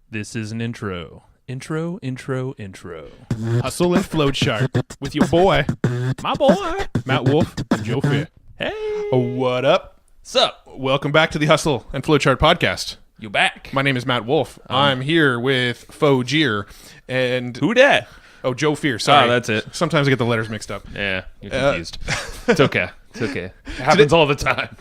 This is an intro. Intro. Hustle and Flowchart with your boy, My boy. Matt Wolf and Joe Fair. Hey. What up? Sup? Welcome back to the Hustle and Flowchart podcast. You back? My name is Matt Wolf. I'm here with Faux Jeer and... Who dat? Oh, Joe Fear. Sorry. Oh, that's it. Sometimes I get the letters mixed up. Yeah, you're confused. It's okay. It happens all the time.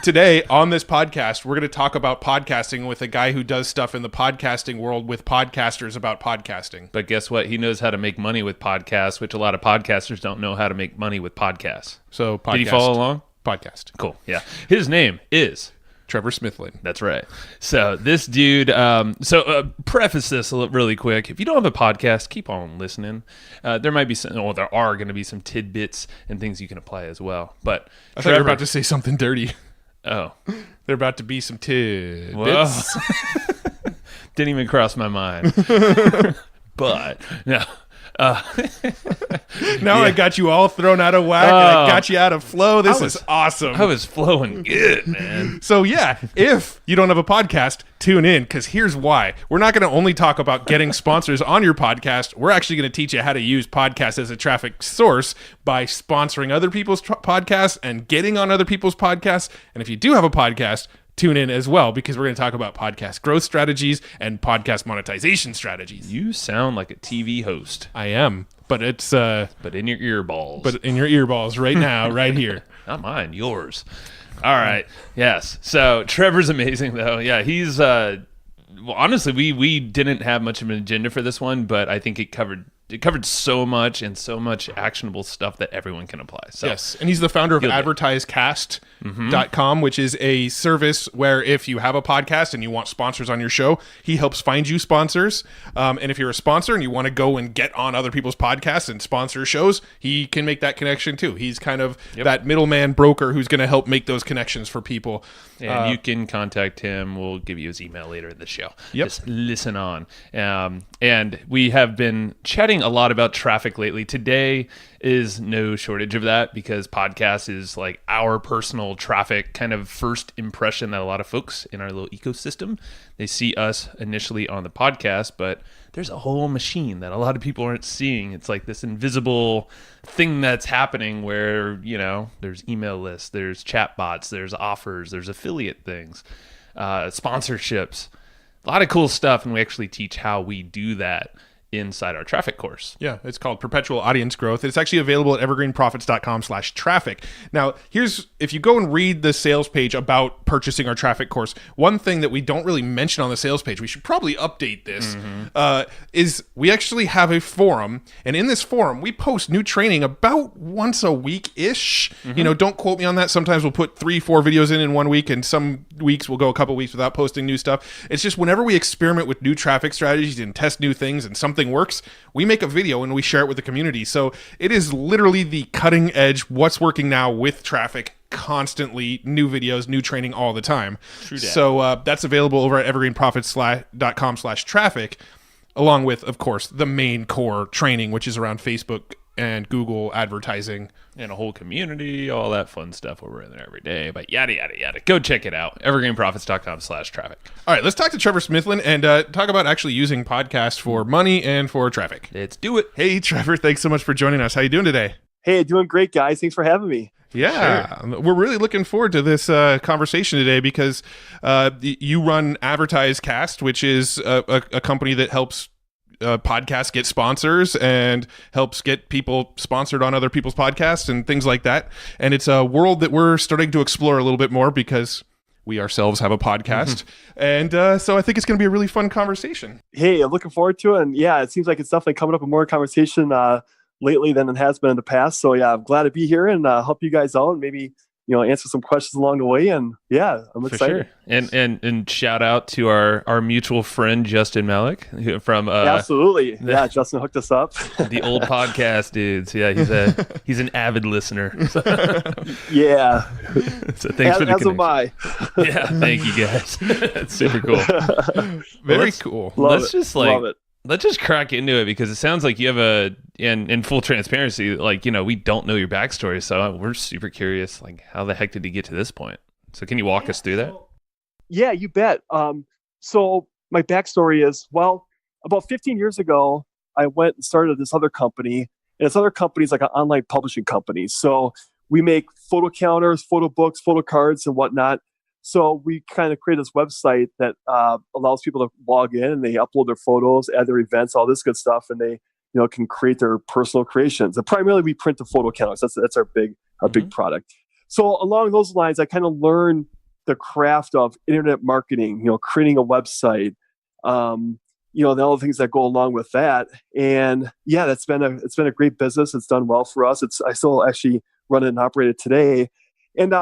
Today, on this podcast, we're going to talk about podcasting with a guy who does stuff in the podcasting world with podcasters about podcasting. But guess what? He knows how to make money with podcasts, which a lot of podcasters don't know how to make money with podcasts. So, podcast. Did he follow along? Podcast. Cool. Yeah. His name is... Trevr Smithlin. That's right. So this dude, preface this really quick. If you don't have a podcast, keep on listening. There might be some, there are going to be some tidbits and things you can apply as well. But I thought you were about to say something dirty. Oh. There about to be some tidbits. Whoa. Didn't even cross my mind. But, no. Now I got you all thrown out of whack and I got you out of flow. This is awesome. I was flowing good, man. So yeah, if you don't have a podcast, tune in, because here's why. We're not going to only talk about getting sponsors on your podcast. We're actually going to teach you how to use podcasts as a traffic source by sponsoring other people's podcasts and getting on other people's podcasts. And if you do have a podcast, tune in as well, because we're going to talk about podcast growth strategies and podcast monetization strategies. You sound like a TV host. I am, but it's but in your earballs. But in your earballs right now, right here. Not mine, yours. All right. Yes. So Trevor's amazing, though. Yeah, he's honestly, we didn't have much of an agenda for this one, but I think it covered so much and so much actionable stuff that everyone can apply. So, yes, and he's the founder of AdvertiseCast.com, which is a service where if you have a podcast and you want sponsors on your show, he helps find you sponsors. And if you're a sponsor and you want to go and get on other people's podcasts and sponsor shows, he can make that connection too. He's kind of that middleman broker who's going to help make those connections for people. And you can contact him. We'll give you his email later in the show. Yep. Just listen on. And we have been chatting a lot about traffic lately. Today is no shortage of that, because podcast is like our personal traffic kind of first impression that a lot of folks in our little ecosystem, they see us initially on the podcast, but there's a whole machine that a lot of people aren't seeing. It's like this invisible thing that's happening where, there's email lists, there's chat bots, there's offers, there's affiliate things, sponsorships, a lot of cool stuff. And we actually teach how we do that inside our traffic course. Yeah, it's called Perpetual Audience Growth. It's actually available at evergreenprofits.com/traffic. Now, if you go and read the sales page about purchasing our traffic course, one thing that we don't really mention on the sales page, we should probably update this, is we actually have a forum. And in this forum, we post new training about once a week-ish. Don't quote me on that. Sometimes we'll put 3-4 videos in 1 week, and some weeks we'll go a couple weeks without posting new stuff. It's just whenever we experiment with new traffic strategies and test new things and something works, we make a video and we share it with the community. So it is literally the cutting edge, what's working now with traffic, constantly new videos, new training all the time. True that. So that's available over at evergreenprofits.com/traffic, along with, of course, the main core training, which is around Facebook and Google advertising. And a whole community, all that fun stuff we're in there every day, but yada, yada, yada. Go check it out. evergreenprofits.com/traffic. All right, let's talk to Trevr Smithlin and talk about actually using podcasts for money and for traffic. Let's do it. Hey, Trevr, thanks so much for joining us. How you doing today? Hey, doing great, guys. Thanks for having me. Yeah, sure. We're really looking forward to this conversation today, because you run AdvertiseCast, which is a company that helps podcasts get sponsors and helps get people sponsored on other people's podcasts and things like that. And it's a world that we're starting to explore a little bit more, because we ourselves have a podcast. And so I think it's going to be a really fun conversation. Hey, I'm looking forward to it. And yeah, it seems like it's definitely coming up in more conversation lately than it has been in the past. So yeah, I'm glad to be here and help you guys out and maybe answer some questions along the way. And yeah, I'm excited. For sure. And shout out to our mutual friend Justin Malik from absolutely. Yeah, Justin hooked us up. The old podcast dudes. Yeah, he's an avid listener. Yeah. So thanks for the connection. As am I. Yeah, thank you guys. That's super cool. Very cool. Love it. Let's just crack into it, because it sounds like you have in full transparency, we don't know your backstory. So we're super curious, how the heck did you get to this point? So can you walk us through that? Yeah, you bet. So my backstory is, well, about 15 years ago, I went and started this other company. And this other company is like an online publishing company. So we make photo counters, photo books, photo cards, and whatnot. So we kind of create this website that allows people to log in and they upload their photos, add their events, all this good stuff, and they can create their personal creations. And primarily, we print the photo counters. That's our big product. So along those lines, I kind of learned the craft of internet marketing. Creating a website. The other things that go along with that. And yeah, it's been a great business. It's done well for us. I still actually run it and operate it today. And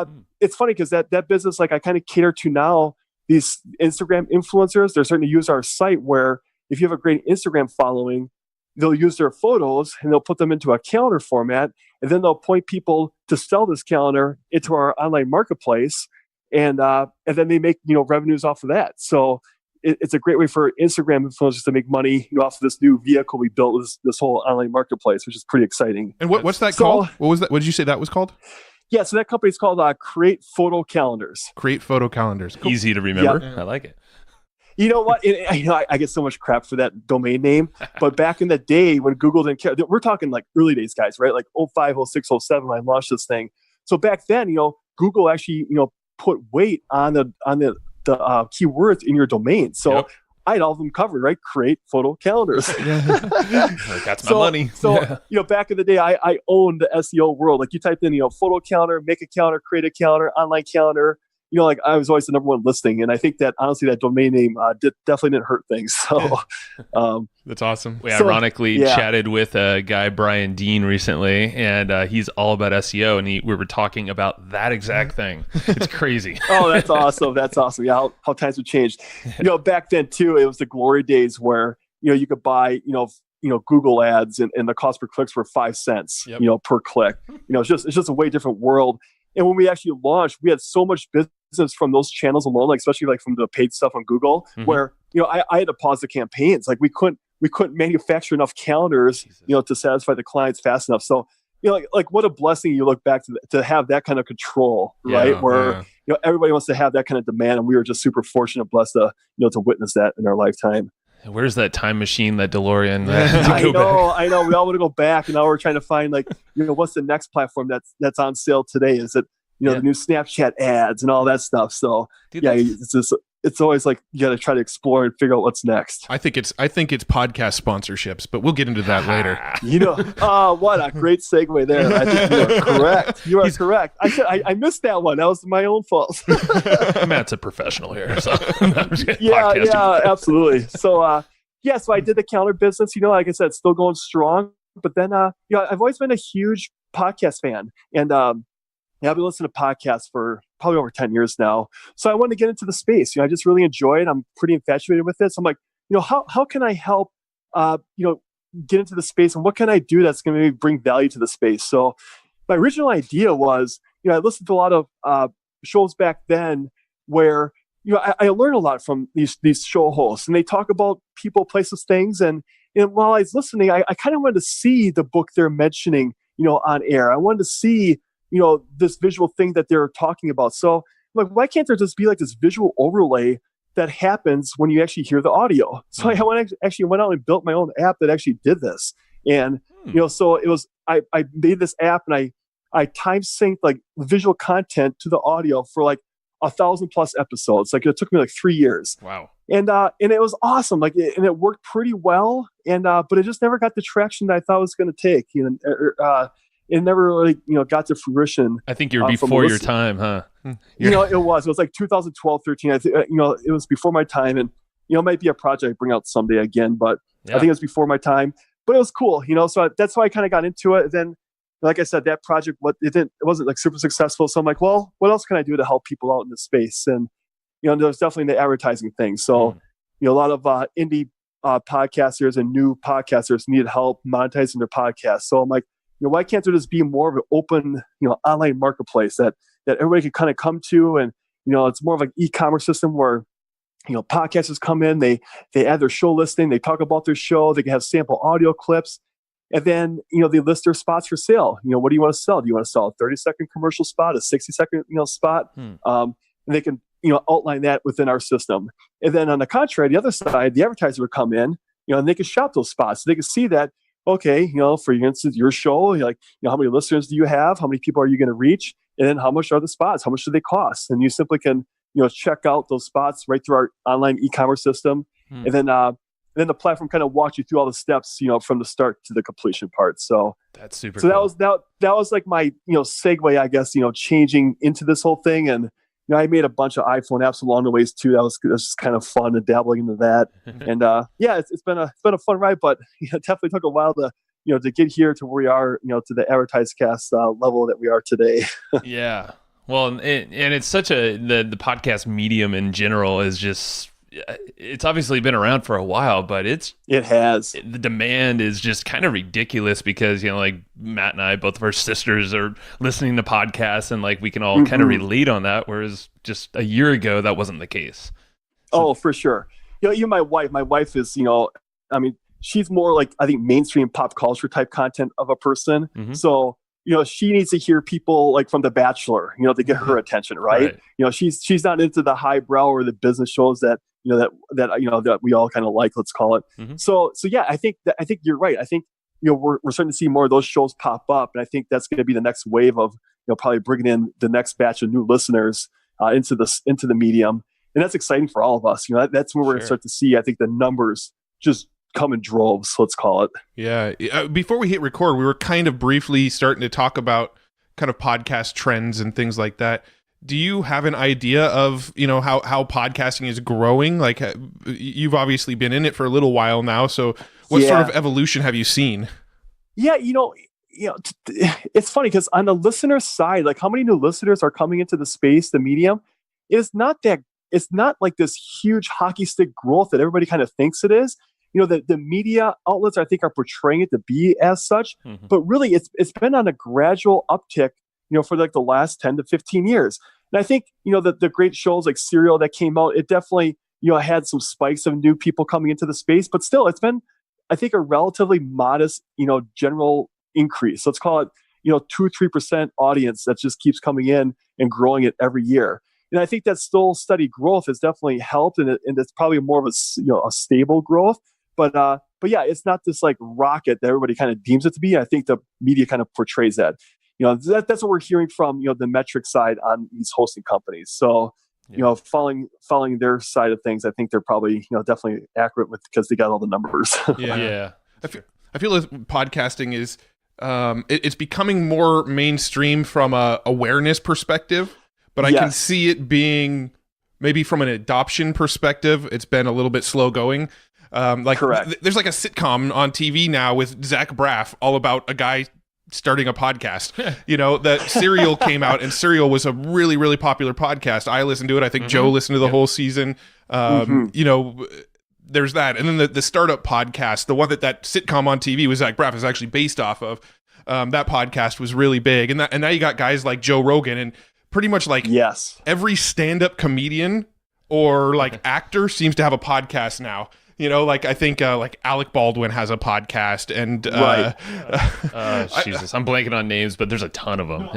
it's funny because that business, like I kind of cater to now these Instagram influencers. They're starting to use our site where if you have a great Instagram following, they'll use their photos and they'll put them into a calendar format. And then they'll point people to sell this calendar into our online marketplace. And then they make, revenues off of that. So it's a great way for Instagram influencers to make money off of this new vehicle we built with this whole online marketplace, which is pretty exciting. And what's that called? What was that? What did you say that was called? Yeah, so that company is called Create Photo Calendars. Create Photo Calendars. Cool. Easy to remember. Yep. I like it. You know what? I get so much crap for that domain name. But back in the day when Google didn't care, we're talking like early days, guys, right? Like 05, 06, 07 when I launched this thing. So back then, Google actually, put weight on the keywords in your domain. So yep. I had all of them covered, right? Create photo calendars. That's my money. So, back in the day, I owned the SEO world. Like you typed in, photo calendar, make a calendar, create a calendar, online calendar. Like I was always the number one listing. And I think that honestly, that domain name definitely didn't hurt things. So that's awesome. We ironically chatted with a guy, Brian Dean, recently, and he's all about SEO. And we were talking about that exact thing. It's crazy. Oh, that's awesome. That's awesome. Yeah. How times have changed. Back then too, it was the glory days where, you could buy, Google ads and the cost per clicks were 5 cents, yep. Per click. It's just a way different world. And when we actually launched, we had so much business from those channels alone, like especially like from the paid stuff on Google, mm-hmm. where I had to pause the campaigns. Like we couldn't manufacture enough calendars, to satisfy the clients fast enough. So like what a blessing you look back to have that kind of control, right? Where everybody wants to have that kind of demand, and we were just super fortunate, blessed to to witness that in our lifetime. Where's that time machine, that DeLorean? I know. We all want to go back, and now we're trying to find what's the next platform that's on sale today? Is it the new Snapchat ads and all that stuff? So dude, it's always like you got to try to explore and figure out what's next. I think it's podcast sponsorships, but we'll get into that later. What a great segue there. I think you are correct. You are correct. I missed that one. That was my own fault. Matt's a professional here. So yeah, absolutely. So so I did the calendar business. Like I said, still going strong. But then I've always been a huge podcast fan, and I've been listening to podcasts for probably over 10 years now. So I wanted to get into the space. I just really enjoy it. I'm pretty infatuated with it. So I'm like, how can I help, get into the space, and what can I do that's going to bring value to the space? So my original idea was, I listened to a lot of shows back then where, I learned a lot from these show hosts, and they talk about people, places, things. And while I was listening, I kind of wanted to see the book they're mentioning, on air. I wanted to see this visual thing that they're talking about. So I'm like, why can't there just be like this visual overlay that happens when you actually hear the audio? So I went out and built my own app that actually did this. And, so it was, I made this app, and I time synced like visual content to the audio for like 1,000+ episodes. Like it took me like 3 years. Wow. And it was awesome. And it worked pretty well. And, but it just never got the traction that I thought it was going to take. It never really, got to fruition. I think you're before your time, huh? It was like 2012, 13. I think, it was before my time, and, it might be a project I bring out someday again, but I think it was before my time, but it was cool, so that's why I kind of got into it. Then, like I said, that project, it wasn't like super successful. So I'm like, well, what else can I do to help people out in this space? And, there's definitely the advertising thing. So, a lot of indie podcasters and new podcasters need help monetizing their podcasts. So I'm like, why can't there just be more of an open, online marketplace that everybody can kind of come to? And, it's more of like e-commerce system where, podcasters come in, they add their show listing, they talk about their show, they can have sample audio clips, and then, they list their spots for sale. What do you want to sell? Do you want to sell a 30-second commercial spot, a 60-second, spot? And they can outline that within our system. And then on the contrary, the other side, the advertiser would come in, and they could shop those spots. So they could see that, okay, for instance, your show, like, how many listeners do you have? How many people are you going to reach? And then how much are the spots? How much do they cost? And you simply can, check out those spots right through our online e-commerce system. And then the platform kind of walks you through all the steps, from the start to the completion part. So that's super cool. that was like my, segue, I guess, changing into this whole thing. And, I made a bunch of iPhone apps along the ways too. That was just kind of fun and dabbling into that. And it's been a fun ride, but it definitely took a while to to get here to where we are, to the Advertise cast level that we are today. Yeah. Well, and it's such the podcast medium in general is just, it's obviously been around for a while, but it has. The demand is just kind of ridiculous because, like Matt and I, both of our sisters are listening to podcasts and like we can all kind of relate on that. Whereas just a year ago, that wasn't the case. So, for sure. Even my wife is, she's more like, I think, mainstream pop culture type content of a person. So, she needs to hear people like from The Bachelor, to get her attention, right? She's not into the highbrow or the business shows that that we all kind of like, let's call it. So yeah, I think you're right. I think we're starting to see more of those shows pop up, and I think that's going to be the next wave of probably bringing in the next batch of new listeners into the medium, and that's exciting for all of us. That's where we're going to start to see, I think, the numbers just come in droves, let's call it. Yeah. Before we hit record, we were kind of briefly starting to talk about kind of podcast trends and things like that. Do you have an idea of, how podcasting is growing? Like, you've obviously been in it for a little while now. So what sort of evolution have you seen? Yeah, it's funny because on the listener side, like how many new listeners are coming into the space, the medium, it's not like this huge hockey stick growth that everybody kind of thinks it is. The media outlets, I think, are portraying it to be as such, but really it's been on a gradual uptick, for like the last 10 to 15 years. And I think, the great shows like Serial that came out, it definitely, had some spikes of new people coming into the space, but still it's been, I think, a relatively modest, general increase. Let's call it, 2-3% audience that just keeps coming in and growing it every year. And I think that still steady growth has definitely helped, and it's probably more of a stable growth. But yeah, it's not this like rocket that everybody kind of deems it to be. I think the media kind of portrays that. That's what we're hearing from the metric side on these hosting companies. So following their side of things, I think they're probably definitely accurate with, because they got all the numbers. Yeah. I feel like podcasting is it's becoming more mainstream from a awareness perspective, but I can see it being maybe from an adoption perspective, it's been a little bit slow going. Correct. There's like a sitcom on TV now with Zach Braff all about a guy starting a podcast. That Serial came out, and Serial was a really, really popular podcast. I listened to it. I think Joe listened to the whole season. There's that. And then the startup podcast, the one that sitcom on TV with Zach Braff is actually based off of, that podcast was really big. And now you got guys like Joe Rogan, and pretty much like every stand-up comedian or like actor seems to have a podcast now. I think like Alec Baldwin has a podcast, and Jesus, I'm blanking on names, but there's a ton of them.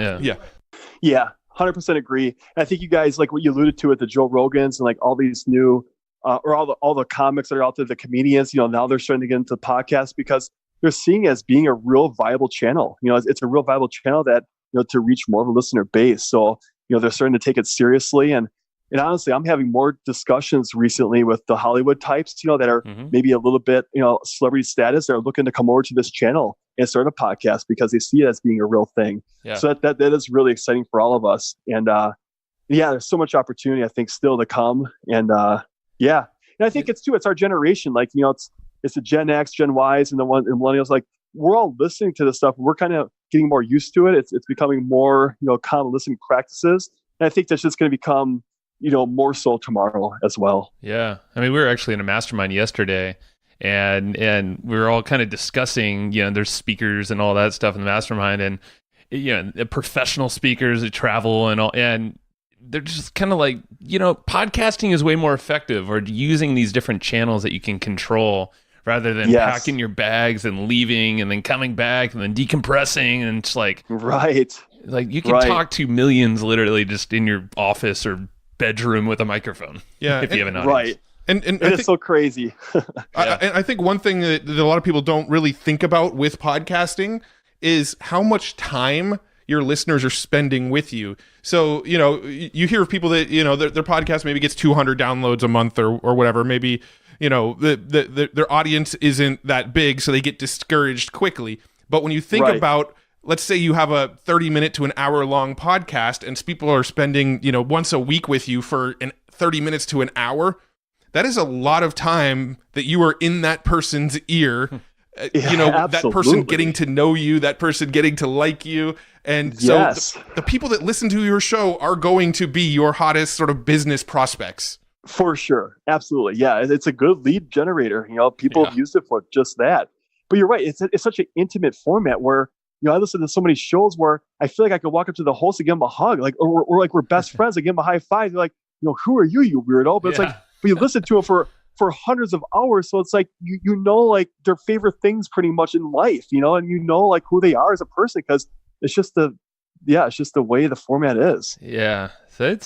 Yeah, 100% agree. And I think you guys, like what you alluded to with the Joe Rogans and like all these new, or all the comics that are out there, the comedians, now they're starting to get into podcasts because they're seeing it as being a real viable channel. It's a real viable channel that to reach more of a listener base. So they're starting to take it seriously. And honestly, I'm having more discussions recently with the Hollywood types, that are maybe a little bit, celebrity status. They're looking to come over to this channel and start a podcast because they see it as being a real thing. Yeah. So that is really exciting for all of us. And there's so much opportunity, I think, still to come. And and I think it's our generation. Like, it's the Gen X, Gen Ys, and the millennials. Like, we're all listening to this stuff. We're kind of getting more used to it. It's becoming more, common listening practices. And I think that's just going to become, more so tomorrow as well. Yeah. I mean, we were actually in a mastermind yesterday, and we were all kind of discussing, there's speakers and all that stuff in the mastermind, and, professional speakers that travel and all, and they're just kind of like, podcasting is way more effective, or using these different channels that you can control rather than packing your bags and leaving and then coming back and then decompressing. And it's like, right. Like you can talk to millions literally just in your office or bedroom with a microphone. Yeah, if you have an audience. Right. And It's so crazy. I think one thing that a lot of people don't really think about with podcasting is how much time your listeners are spending with you. So, you hear of people that, their podcast maybe gets 200 downloads a month or whatever. Maybe, their audience isn't that big, so they get discouraged quickly. But when you think about, let's say you have a 30-minute to an hour-long podcast and people are spending, once a week with you for 30 minutes to an hour, that is a lot of time that you are in that person's ear. That person getting to know you, that person getting to like you. And so the people that listen to your show are going to be your hottest sort of business prospects. For sure. Absolutely. Yeah. It's a good lead generator. People have used it for just that. But you're right. It's such an intimate format where, I listen to so many shows where I feel like I could walk up to the host and give him a hug, or like we're best friends. I give him a high five. They're like, who are you, you weirdo? But it's like, but you listen to him for hundreds of hours. So it's like, like their favorite things pretty much in life, and like who they are as a person, because it's just the way the format is. Yeah. So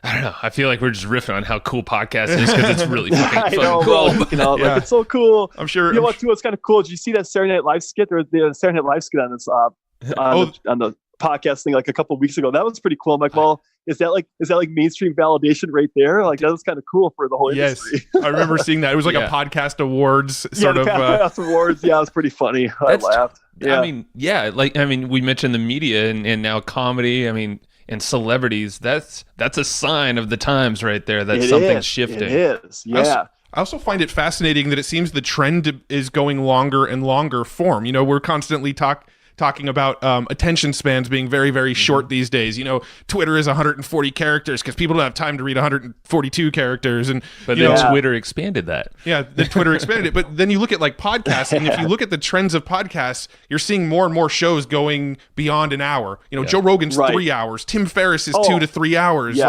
I don't know. I feel like we're just riffing on how cool podcast is because it's really fucking cool. Like it's so cool. I'm sure. You know what, too? It's kind of cool. Did you see that Saturday Night Live skit or the Saturday Night Live skit on this on the podcast thing like a couple of weeks ago? That was pretty cool. I'm like, well, is that like mainstream validation right there? Like that was kind of cool for the whole industry. Yes, I remember seeing that. It was like a podcast awards sort of. Podcast awards. Yeah, it was pretty funny. I laughed. Yeah. I mean, we mentioned the media and now comedy. I mean, and celebrities. That's a sign of the times right there that something's shifting. It is. Yeah. I also find it fascinating that it seems the trend is going longer and longer form. We're constantly talking about attention spans being very, very short these days. Twitter is 140 characters because people don't have time to read 142 characters. But then Twitter expanded that. Yeah, then Twitter expanded it. But then you look at like podcasts, and if you look at the trends of podcasts, you're seeing more and more shows going beyond an hour. Joe Rogan's 3 hours. Tim Ferriss is 2 to 3 hours. Yes.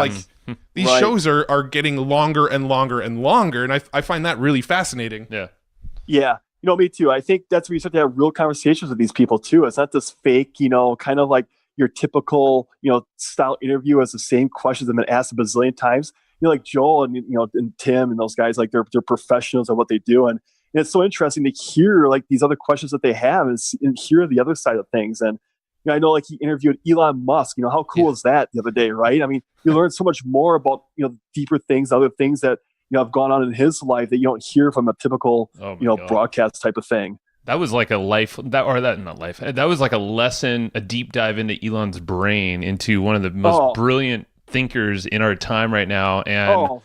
Like these shows are getting longer and longer and longer. And I find that really fascinating. Yeah. Yeah. Me too. I think that's where you start to have real conversations with these people too. It's not this fake, kind of like your typical, style interview as the same questions have been asked a bazillion times. Like Joel and Tim and those guys, like they're professionals at what they do. And it's so interesting to hear like these other questions that they have and hear the other side of things. And I know like he interviewed Elon Musk, how cool is that the other day, right? I mean, you learn so much more about, deeper things, other things that, have gone on in his life that you don't hear from a typical, broadcast type of thing. That was like a that was like a lesson, a deep dive into Elon's brain, into one of the most brilliant thinkers in our time right now. And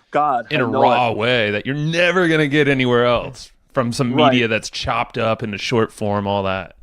in a raw way that you're never going to get anywhere else from some media that's chopped up into short form, all that.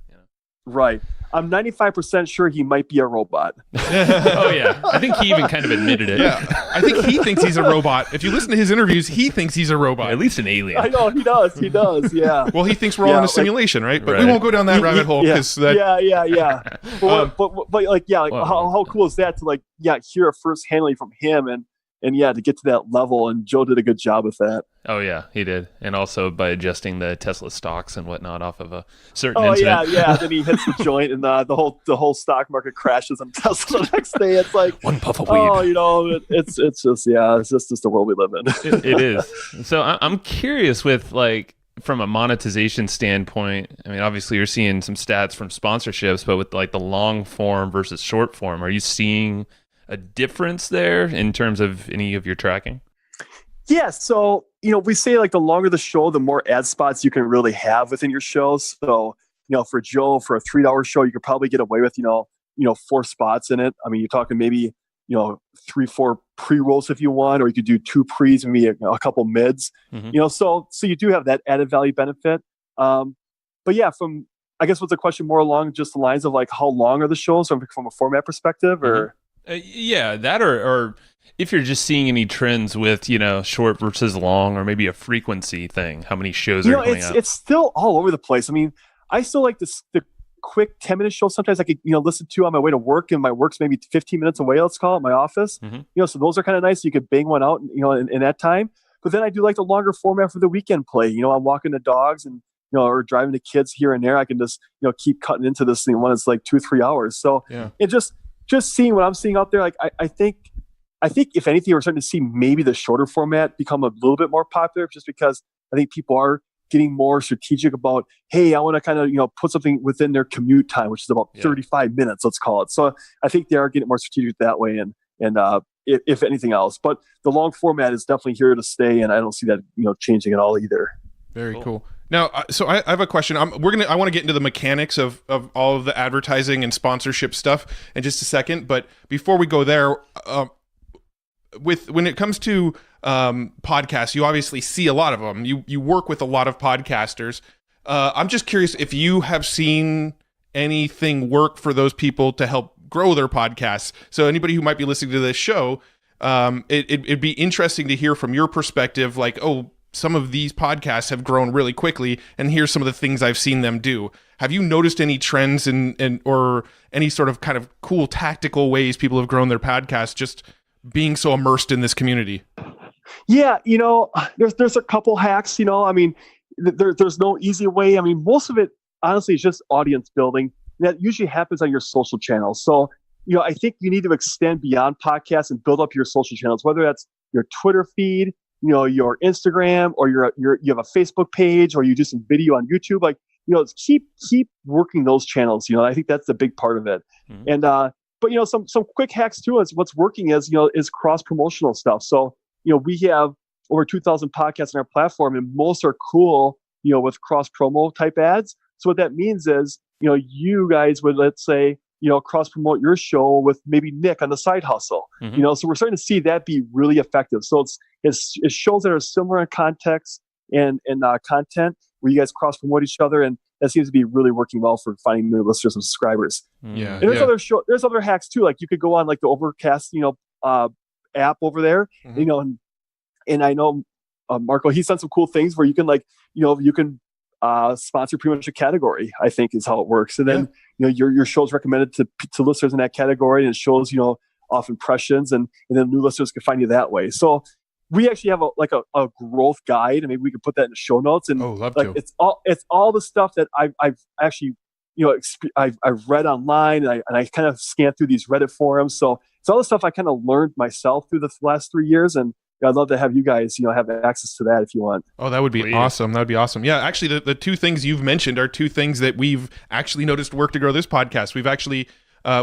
Right. I'm 95% sure he might be a robot. Oh, yeah. I think he even kind of admitted it. Yeah. I think he thinks he's a robot. If you listen to his interviews, he thinks he's a robot. At least an alien. I know, he does. He does, yeah. Well, he thinks we're all in a simulation, right? But we won't go down that rabbit hole. Because Yeah. How cool is that to hear it first-handly from him and to get to that level, and Joe did a good job with that. Oh yeah, he did, and also by adjusting the Tesla stocks and whatnot off of a certain incident. Then he hits the joint, and the whole stock market crashes on Tesla the next day. It's like one puff of weed. It's just the world we live in. It is. So I'm curious with from a monetization standpoint. I mean, obviously you're seeing some stats from sponsorships, but with the long form versus short form, are you seeing a difference there in terms of any of your tracking? Yeah. So, we say the longer the show, the more ad spots you can really have within your shows. So, for Joe, for a 3-hour show, you could probably get away with, 4 spots in it. I mean, you're talking maybe, 3-4 pre-rolls if you want, or you could do 2 pre's, maybe a couple mids, so you do have that added value benefit. But yeah, I guess what's the question more along just the lines of how long are the shows from a format perspective or? That or if you're just seeing any trends with, short versus long, or maybe a frequency thing, how many shows are coming out? It's still all over the place. I mean, I still like the quick 10-minute shows. Sometimes I could, listen to on my way to work, and my work's maybe 15 minutes away, let's call it, my office. So those are kind of nice. You could bang one out, in that time. But then I do like the longer format for the weekend play. I'm walking the dogs and, or driving the kids here and there. I can just, keep cutting into this thing when it's 2-3 hours. So it just seeing what I'm seeing out there, I think I think if anything, we're starting to see maybe the shorter format become a little bit more popular, just because I think people are getting more strategic about, hey, I want to kind of, put something within their commute time, which is about 35 minutes, let's call it. So I think they are getting more strategic that way, and if anything else. But the long format is definitely here to stay, and I don't see that changing at all either. Very cool. Now, so I have a question. I want to get into the mechanics of all of the advertising and sponsorship stuff in just a second. But before we go there, when it comes to podcasts, you obviously see a lot of them. You work with a lot of podcasters. I'm just curious if you have seen anything work for those people to help grow their podcasts. So anybody who might be listening to this show, it'd be interesting to hear from your perspective, like, oh, some of these podcasts have grown really quickly, and here's some of the things I've seen them do. Have you noticed any trends and or any sort of kind of cool tactical ways people have grown their podcasts just being so immersed in this community? Yeah, there's a couple hacks. I mean, there's no easy way. I mean, most of it honestly is just audience building. That usually happens on your social channels. So, I think you need to extend beyond podcasts and build up your social channels, whether that's your Twitter feed, your Instagram, or you have a Facebook page, or you do some video on YouTube. Like, keep working those channels. I think that's the big part of it. Mm-hmm. And but some quick hacks too is what's working is cross promotional stuff. So we have over 2,000 podcasts on our platform, and most are cool with cross promo type ads. So what that means is you guys would, let's say, cross promote your show with maybe Nick on the Side Hustle. Mm-hmm. So we're starting to see that be really effective. So it's shows that are similar in context and content where you guys cross promote each other, and that seems to be really working well for finding new listeners and subscribers. Yeah, and there's other hacks too. Like you could go on like the Overcast app over there, mm-hmm. And I know Marco, he's done some cool things where you can you can sponsor pretty much a category, I think is how it works. And then your show's recommended to listeners in that category, and it shows off impressions, and then new listeners can find you that way. So we actually have a growth guide, and maybe we could put that in the show notes. And it's all the stuff that I've actually I've read online, and I kind of scanned through these Reddit forums. So it's all the stuff I kind of learned myself through the last 3 years, and I'd love to have you guys, have access to that if you want. Oh, that would be awesome. That would be awesome. Yeah, actually, the two things you've mentioned are two things that we've actually noticed work to grow this podcast. We've actually,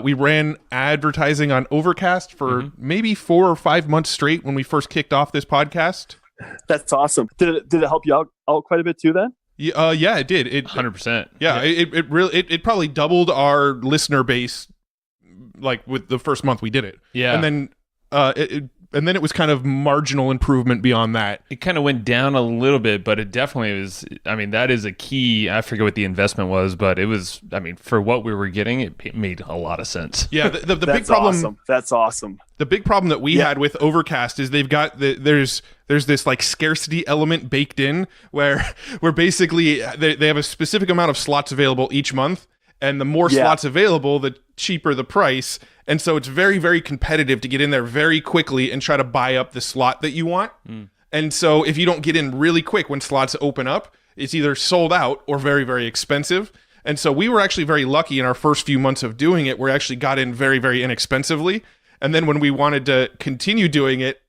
we ran advertising on Overcast for maybe 4 or 5 months straight when we first kicked off this podcast. That's awesome. Did it help you out quite a bit too then? Yeah, it did. 100%. Yeah, it really probably doubled our listener base, like with the first month we did it. Yeah, and then and then it was kind of marginal improvement beyond that. It kind of went down a little bit, but it definitely was. I mean, that is a key. I forget what the investment was, but it was. I mean, for what we were getting, it made a lot of sense. Yeah, the big problem. Awesome. That's awesome. The big problem that we had with Overcast is they've got there's this like scarcity element baked in where basically they have a specific amount of slots available each month, and the more slots available, the cheaper the price. And so it's very, very competitive to get in there very quickly and try to buy up the slot that you want. Mm. And so if you don't get in really quick when slots open up, it's either sold out or very, very expensive. And so we were actually very lucky in our first few months of doing it. We actually got in very, very inexpensively. And then when we wanted to continue doing it,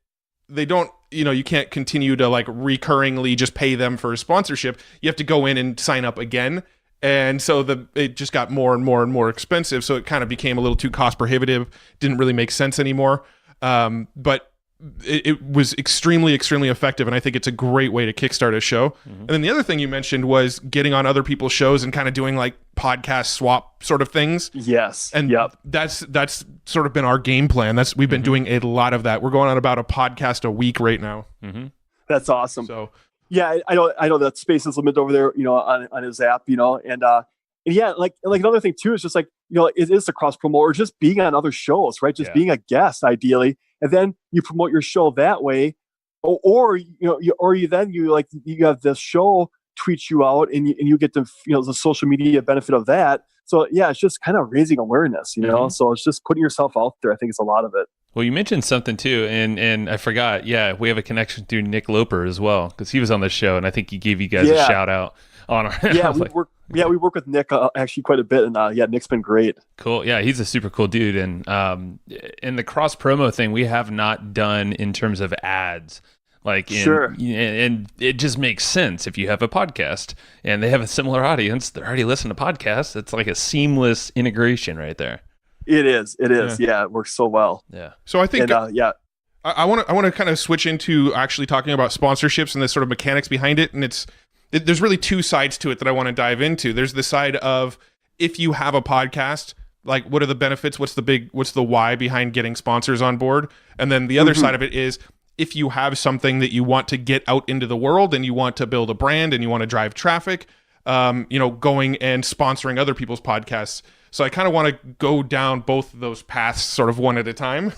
they don't, you can't continue to like recurringly just pay them for a sponsorship. You have to go in and sign up again. And so it just got more and more and more expensive. So it kind of became a little too cost prohibitive. Didn't really make sense anymore. But it was extremely, extremely effective. And I think it's a great way to kickstart a show. Mm-hmm. And then the other thing you mentioned was getting on other people's shows and kind of doing like podcast swap sort of things. Yes. And that's sort of been our game plan. We've been doing a lot of that. We're going on about a podcast a week right now. Mm-hmm. That's awesome. So yeah, I know that space is limited over there, on his app, and yeah, like another thing too is just like, it is the cross promote or just being on other shows, right? Just being a guest ideally, and then you promote your show that way, or you have this show tweet you out and you get the the social media benefit of that. So yeah, it's just kind of raising awareness, So it's just putting yourself out there. I think it's a lot of it. Well, you mentioned something too, and I forgot. Yeah, we have a connection through Nick Loper as well, because he was on the show, and I think he gave you guys a shout out on our. Yeah, Yeah, we work with Nick actually quite a bit, and yeah, Nick's been great. Cool. Yeah, he's a super cool dude. And in the cross promo thing, we have not done in terms of ads. Sure. And it just makes sense if you have a podcast and they have a similar audience, they're already listening to podcasts. It's like a seamless integration right there. It is. Yeah, it works so well. Yeah. So I think, yeah. I want to kind of switch into actually talking about sponsorships and the sort of mechanics behind it. And there's really two sides to it that I want to dive into. There's the side of, if you have a podcast, like, what are the benefits? What's the why behind getting sponsors on board? And then the other side of it is, if you have something that you want to get out into the world and you want to build a brand and you want to drive traffic, going and sponsoring other people's podcasts. So I kind of want to go down both of those paths sort of one at a time.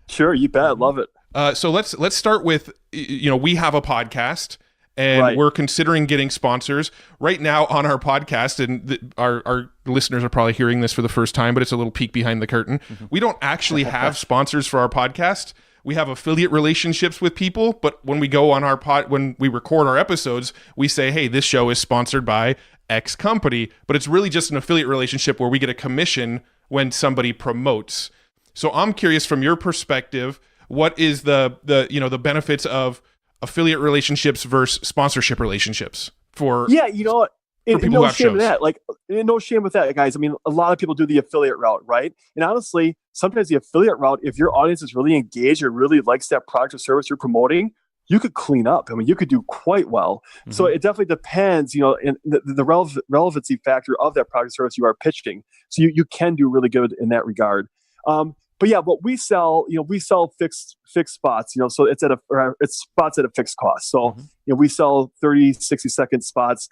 Sure, you bet. Love it. So let's start with, we have a podcast and we're considering getting sponsors right now on our podcast. And our listeners are probably hearing this for the first time, but it's a little peek behind the curtain. We don't actually have sponsors for our podcast. We have affiliate relationships with people, but when we go on when we record our episodes, we say, hey, this show is sponsored by X company, but it's really just an affiliate relationship where we get a commission when somebody promotes. So I'm curious, from your perspective, what is the benefits of affiliate relationships versus sponsorship relationships for people no who have shame shows? with that. No shame with that, guys. I mean, a lot of people do the affiliate route, right? And honestly, sometimes the affiliate route, if your audience is really engaged or really likes that product or service you're promoting, you could clean up. I mean, you could do quite well. So it definitely depends, in the relevancy factor of that product or service you are pitching. So you can do really good in that regard. But yeah, what we sell, we sell fixed spots, so it's spots at a fixed cost. So, we sell 30, 60-second spots.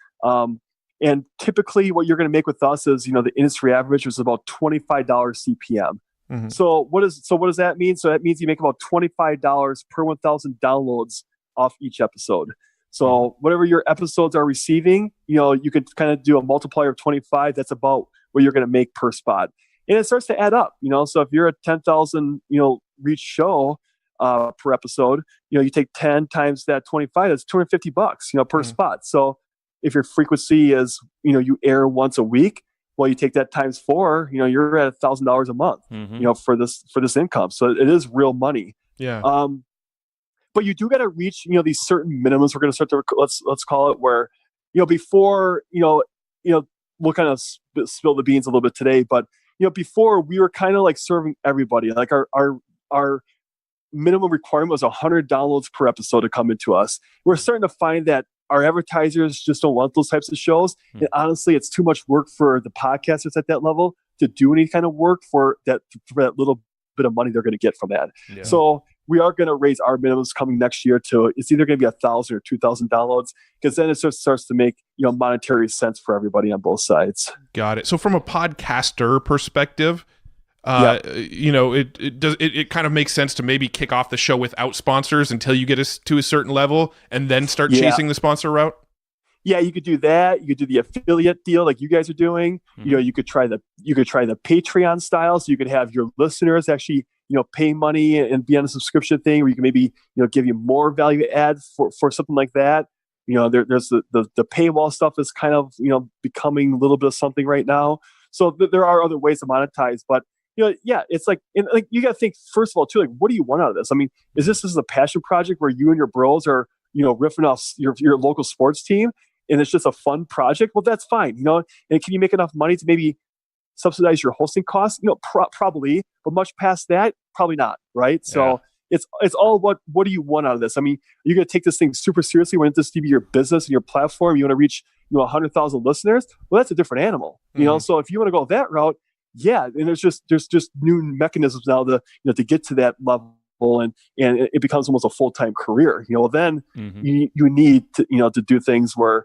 And typically what you're going to make with us is, the industry average was about $25 CPM. So what does that mean? So that means you make about $25 per 1,000 downloads off each episode. So whatever your episodes are receiving, you could kind of do a multiplier of 25. That's about what you're going to make per spot. And it starts to add up, so if you're a 10,000, reach show per episode, you take 10 times that 25, that's $250, per spot. So if your frequency is, you air once a week, well, you take that times 4, you're at $1,000 a month, for this income. So it is real money. Yeah. But you do got to reach, these certain minimums. We're going to start to, let's call it, where, before, we'll kind of spill the beans a little bit today, but before we were kind of like serving everybody. Like our minimum requirement was 100 downloads per episode to come into us. We're starting to find that our advertisers just don't want those types of shows. And honestly, it's too much work for the podcasters at that level to do any kind of work for that little bit of money they're going to get from that. Yeah. So we are going to raise our minimums coming next year to, it's either going to be 1,000 or 2,000 downloads, because then it starts to make, monetary sense for everybody on both sides. Got it. So from a podcaster perspective, it kind of makes sense to maybe kick off the show without sponsors until you get us to a certain level and then start chasing the sponsor route. Yeah, you could do that. You could do the affiliate deal like you guys are doing. You could try the Patreon style. So you could have your listeners actually, pay money and be on a subscription thing where you can maybe, give you more value add for something like that. There's the paywall stuff is kind of, becoming a little bit of something right now. So there are other ways to monetize, but it's like you got to think, first of all, too, like, what do you want out of this? I mean, is this a passion project where you and your bros are, riffing off your local sports team and it's just a fun project? Well, that's fine, and can you make enough money to maybe subsidize your hosting costs? Probably, but much past that, probably not, right? So it's all what do you want out of this? I mean, you're going to take this thing super seriously when this to be your business and your platform. You want to reach 100,000 listeners. Well, that's a different animal, So if you want to go that route, and there's just new mechanisms now to get to that level, and it becomes almost a full-time career. Then you need to do things where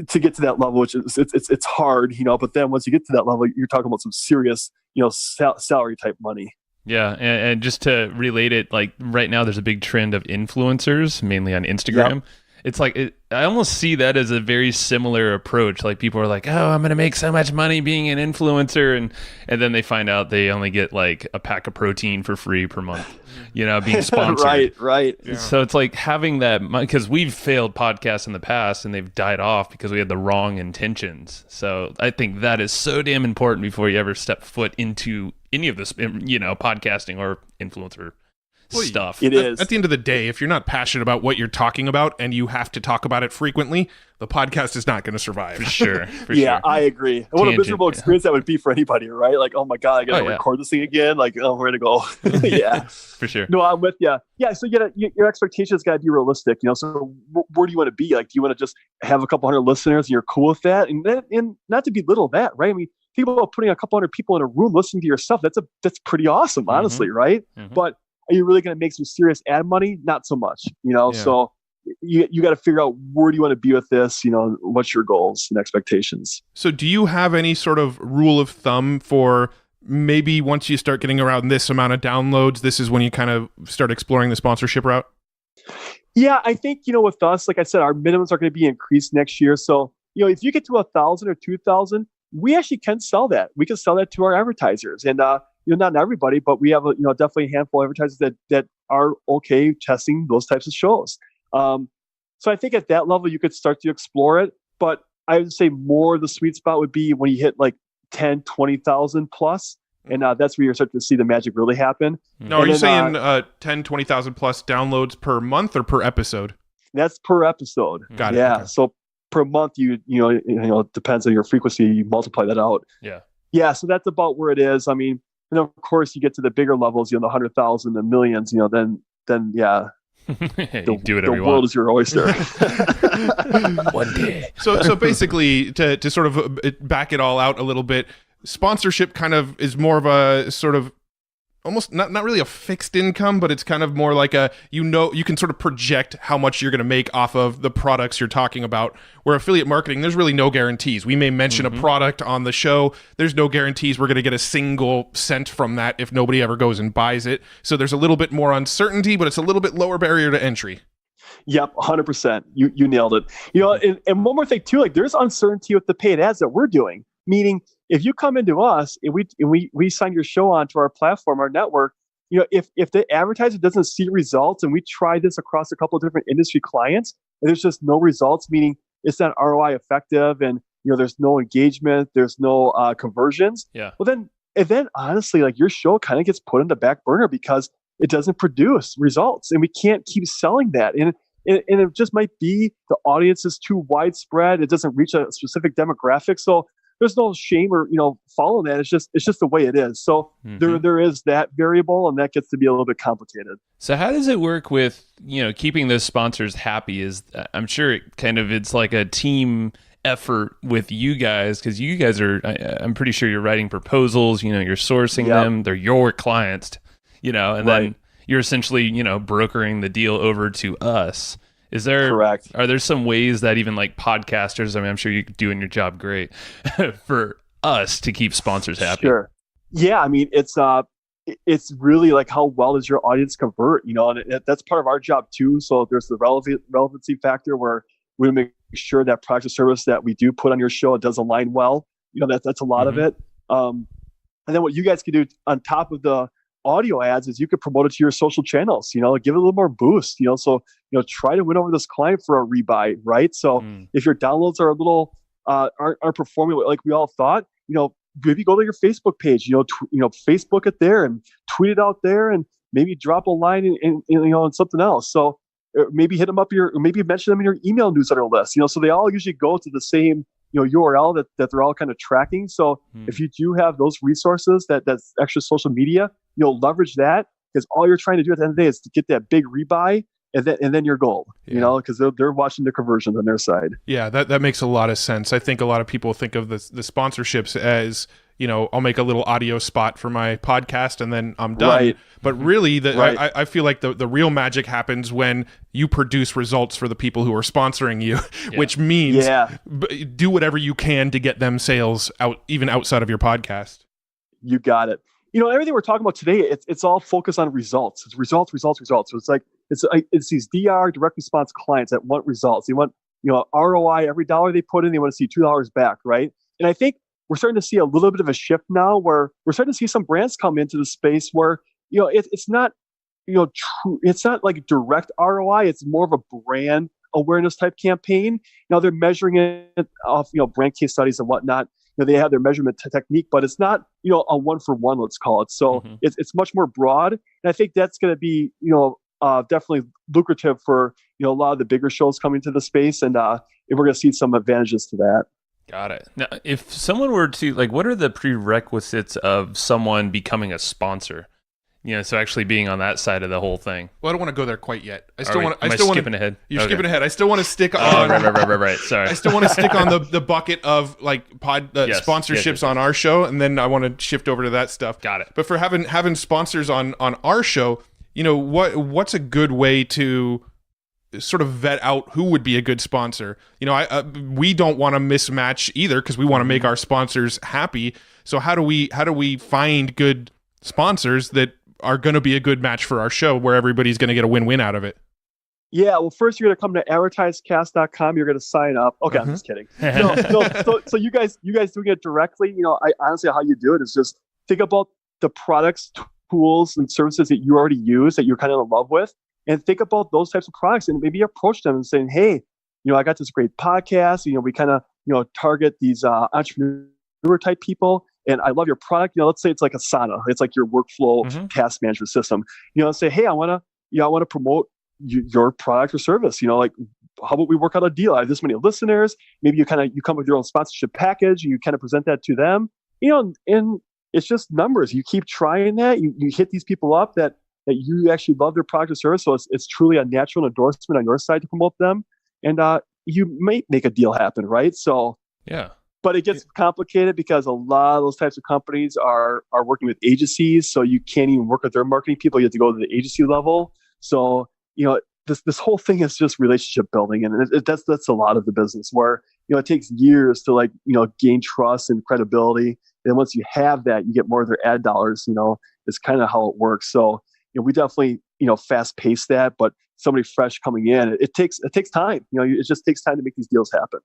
to get to that level, which is it's hard, but then once you get to that level, you're talking about some serious salary type money. Yeah, and just to relate it, like right now there's a big trend of influencers, mainly on Instagram. It's like I almost see that as a very similar approach. Like people are like, "Oh, I'm going to make so much money being an influencer," and then they find out they only get like a pack of protein for free per month. Being sponsored. Right. Yeah. So it's like having that, because we've failed podcasts in the past and they've died off because we had the wrong intentions. So I think that is so damn important before you ever step foot into any of this, podcasting or influencer stuff. It is. At the end of the day, if you're not passionate about what you're talking about and you have to talk about it frequently, the podcast is not going to survive. For sure. Yeah, I agree. And what a miserable experience that would be for anybody, right? Like, oh my God, I got to record this thing again. Like, oh, where to go? Yeah. For sure. No, I'm with you. Yeah, so your expectations got to be realistic. So where do you want to be? Like, do you want to just have a couple hundred listeners and you're cool with that? And not to belittle that, right? I mean, think about putting a couple hundred people in a room listening to yourself. That's pretty awesome, honestly, right? Mm-hmm. But are you really going to make some serious ad money? Not so much, So you got to figure out where do you want to be with this? What's your goals and expectations? So do you have any sort of rule of thumb for maybe once you start getting around this amount of downloads, this is when you kind of start exploring the sponsorship route? Yeah, I think, with us, like I said, our minimums are going to be increased next year. So, if you get to 1,000 or 2,000, we actually can sell that. We can sell that to our advertisers. And, not everybody, but we have definitely a handful of advertisers that are okay testing those types of shows. So I think at that level, you could start to explore it. But I would say more the sweet spot would be when you hit like 10, 20,000 plus. And that's where you're starting to see the magic really happen. No, are you saying 10, 20,000 plus downloads per month or per episode? That's per episode. Got it. Yeah. Okay. So per month, it depends on your frequency. You multiply that out. Yeah. Yeah. So that's about where it is. I mean, and of course, you get to the bigger levels, the 100,000, the millions, then yeah. Do whatever the world is your oyster. One day. So basically, to sort of back it all out a little bit, sponsorship kind of is more of a sort of almost not really a fixed income, but it's kind of more like you can sort of project how much you're going to make off of the products you're talking about. Where affiliate marketing, there's really no guarantees. We may mention a product on the show. There's no guarantees we're going to get a single cent from that if nobody ever goes and buys it. So there's a little bit more uncertainty, but it's a little bit lower barrier to entry. Yep, 100%. You nailed it. And one more thing too, like there's uncertainty with the paid ads that we're doing. Meaning, if you come into us and we sign your show onto our platform, our network, if the advertiser doesn't see results, and we try this across a couple of different industry clients, and there's just no results, meaning it's not ROI effective, and there's no engagement, there's no conversions. Yeah. Well, then honestly, like your show kind of gets put in the back burner because it doesn't produce results, and we can't keep selling that. And it just might be the audience is too widespread. It doesn't reach a specific demographic. So there's no shame or following that. It's just the way it is. So there is that variable, and that gets to be a little bit complicated. So how does it work with keeping those sponsors happy? Is I'm sure it's like a team effort with you guys, because you guys are I'm pretty sure you're writing proposals. You're sourcing them. They're your clients. And then you're essentially brokering the deal over to us. Is there correct? Are there some ways that even like podcasters, I mean, I'm sure you're doing your job great, for us to keep sponsors happy? Sure. Yeah. I mean, it's really like how well does your audience convert, and that's part of our job too. So there's the relevancy factor where we make sure that product or service that we do put on your show, it does align well. That's a lot of it. And then what you guys can do on top of the audio ads is you could promote it to your social channels, give it a little more boost, so try to win over this client for a rebuy, right? So if your downloads are a little aren't performing like we all thought, maybe go to your Facebook page, Facebook it there and tweet it out there, and maybe drop a line in something else. So maybe hit them up maybe mention them in your email newsletter list, so they all usually go to the same URL that they're all kind of tracking. So if you do have those resources, that's extra social media, leverage that, because all you're trying to do at the end of the day is to get that big rebuy, and then your goal, because they're watching the conversions on their side. Yeah, that makes a lot of sense. I think a lot of people think of the sponsorships as, I'll make a little audio spot for my podcast and then I'm done. Right. But really, I feel like the real magic happens when you produce results for the people who are sponsoring you, which means do whatever you can to get them sales even outside of your podcast. You got it. Everything we're talking about today, it's all focused on results. It's results. So it's like It's these DR, direct response clients that want results. They want, ROI every dollar they put in. They want to see $2 back, right? And I think we're starting to see a little bit of a shift now, where we're starting to see some brands come into the space where it's not true. It's not like direct ROI. It's more of a brand awareness type campaign. They're measuring it off brand case studies and whatnot. They have their measurement technique, but it's not a one for one, let's call it. So it's much more broad, and I think that's going to be definitely lucrative for a lot of the bigger shows coming to the space, and we're going to see some advantages to that. Got it. Now, if someone were to what are the prerequisites of someone becoming a sponsor? So actually being on that side of the whole thing. Well, I don't want to go there quite yet. Am I skipping ahead? You're skipping ahead. I still want to stick on. Right. Sorry. I still want to stick on the bucket of sponsorships on our show, and then I want to shift over to that stuff. Got it. But for having sponsors on our show, what's a good way to sort of vet out who would be a good sponsor? We don't want to mismatch either, because we want to make our sponsors happy. So how do we find good sponsors that are going to be a good match for our show, where everybody's going to get a win-win out of it? Yeah, well, first you're going to come to advertisecast.com. You're going to sign up. Okay, I'm just kidding. No, so you guys doing it directly, I honestly, how you do it is just think about the products, tools, and services that you already use that you're kind of in love with, and think about those types of products, and maybe approach them and saying, hey, I got this great podcast. We kind of, target these entrepreneur type people, and I love your product. Let's say it's like Asana. It's like your workflow task management system. Say, hey, I want to promote your product or service. Like, how about we work out a deal? I have this many listeners. Maybe you come with your own sponsorship package, and you kind of present that to them. And it's just numbers. You keep trying that. You hit these people up that you actually love their product or service. So it's truly a natural endorsement on your side to promote them, and you may make a deal happen, right? So yeah. But it gets complicated because a lot of those types of companies are working with agencies, so you can't even work with their marketing people. You have to go to the agency level. So this whole thing is just relationship building, and that's a lot of the business, where it takes years to gain trust and credibility. And once you have that, you get more of their ad dollars. It's kind of how it works. So we definitely fast pace that, but somebody fresh coming in, it takes time. It just takes time to make these deals happen.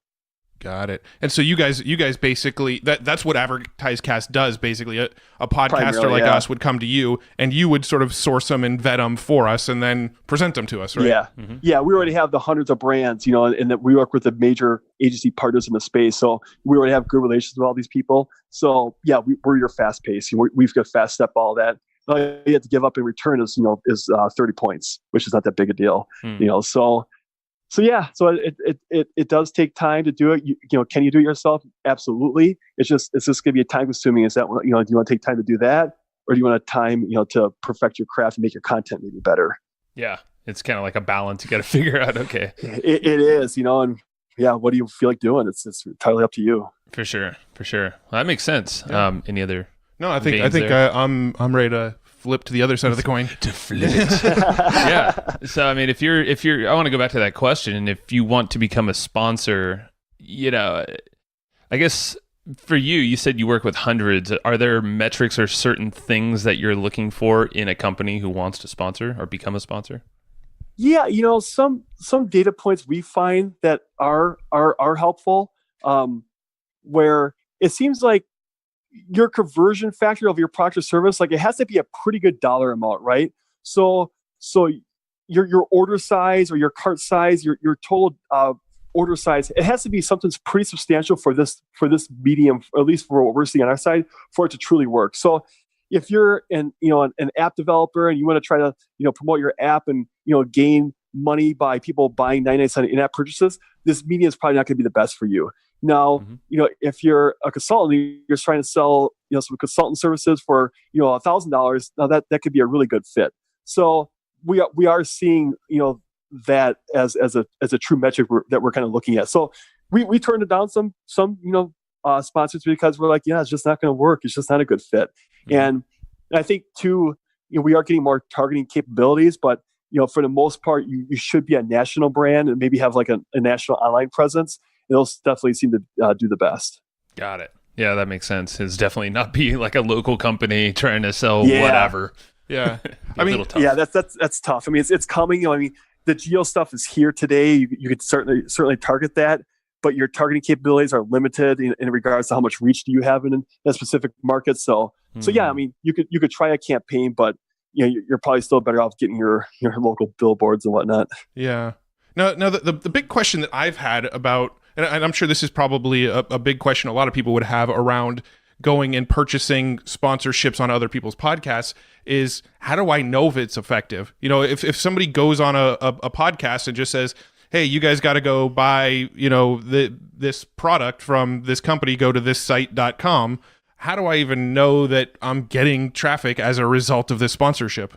Got it. And so you guys basically, that's what AdvertiseCast does. Basically, a podcaster like us would come to you, and you would sort of source them and vet them for us, and then present them to us, right? Yeah, yeah. We already have the hundreds of brands, and that we work with the major agency partners in the space. So we already have good relations with all these people. So yeah, we're your fast pace. We've got fast step all that. All you have to give up in return is 30 points, which is not that big a deal. So yeah, so it does take time to do it. Can you do it yourself? Absolutely. It's just going to be a time consuming. Is that do you want to take time to do that, or do you want time to perfect your craft and make your content maybe better? Yeah, it's kind of like a balance you got to figure out. Okay, it is, and yeah, what do you feel like doing? It's entirely up to you. For sure. Well, that makes sense. Yeah. Any other? No, I think I'm ready to flip to the other side of the coin. To flip it. Yeah. So I mean, if you're, I want to go back to that question. And if you want to become a sponsor, I guess for you said you work with hundreds. Are there metrics or certain things that you're looking for in a company who wants to sponsor or become a sponsor? Yeah, some data points we find that are helpful, where it seems like your conversion factor of your product or service, like it has to be a pretty good dollar amount, right? So your order size or your cart size, your total order size, it has to be something that's pretty substantial for this medium, at least for what we're seeing on our side, for it to truly work. So if you're an app developer and you want to try to promote your app and gain money by people buying 99% in-app purchases, this medium is probably not going to be the best for you. Now, if you're a consultant, you're trying to sell, some consultant services for, $1,000. Now that could be a really good fit. So we are seeing, that as a true metric that we're kind of looking at. So we turned it down some sponsors because we're like, yeah, it's just not going to work. It's just not a good fit. And I think too, we are getting more targeting capabilities, but for the most part, you should be a national brand and maybe have like a national online presence. Those definitely seem to do the best. Got it. Yeah, that makes sense. It's definitely not be like a local company trying to sell whatever. Yeah. I mean, yeah, that's tough. I mean, it's coming. I mean, the geo stuff is here today. You could certainly target that, but your targeting capabilities are limited in regards to how much reach do you have in a specific market. So yeah, I mean, you could try a campaign, but you're probably still better off getting your local billboards and whatnot. Yeah. Now the big question that I've had about, and I'm sure this is probably a big question a lot of people would have around going and purchasing sponsorships on other people's podcasts, is how do I know if it's effective? If somebody goes on a podcast and just says, hey, you guys got to go buy, this product from this company, go to this site.com. How do I even know that I'm getting traffic as a result of this sponsorship?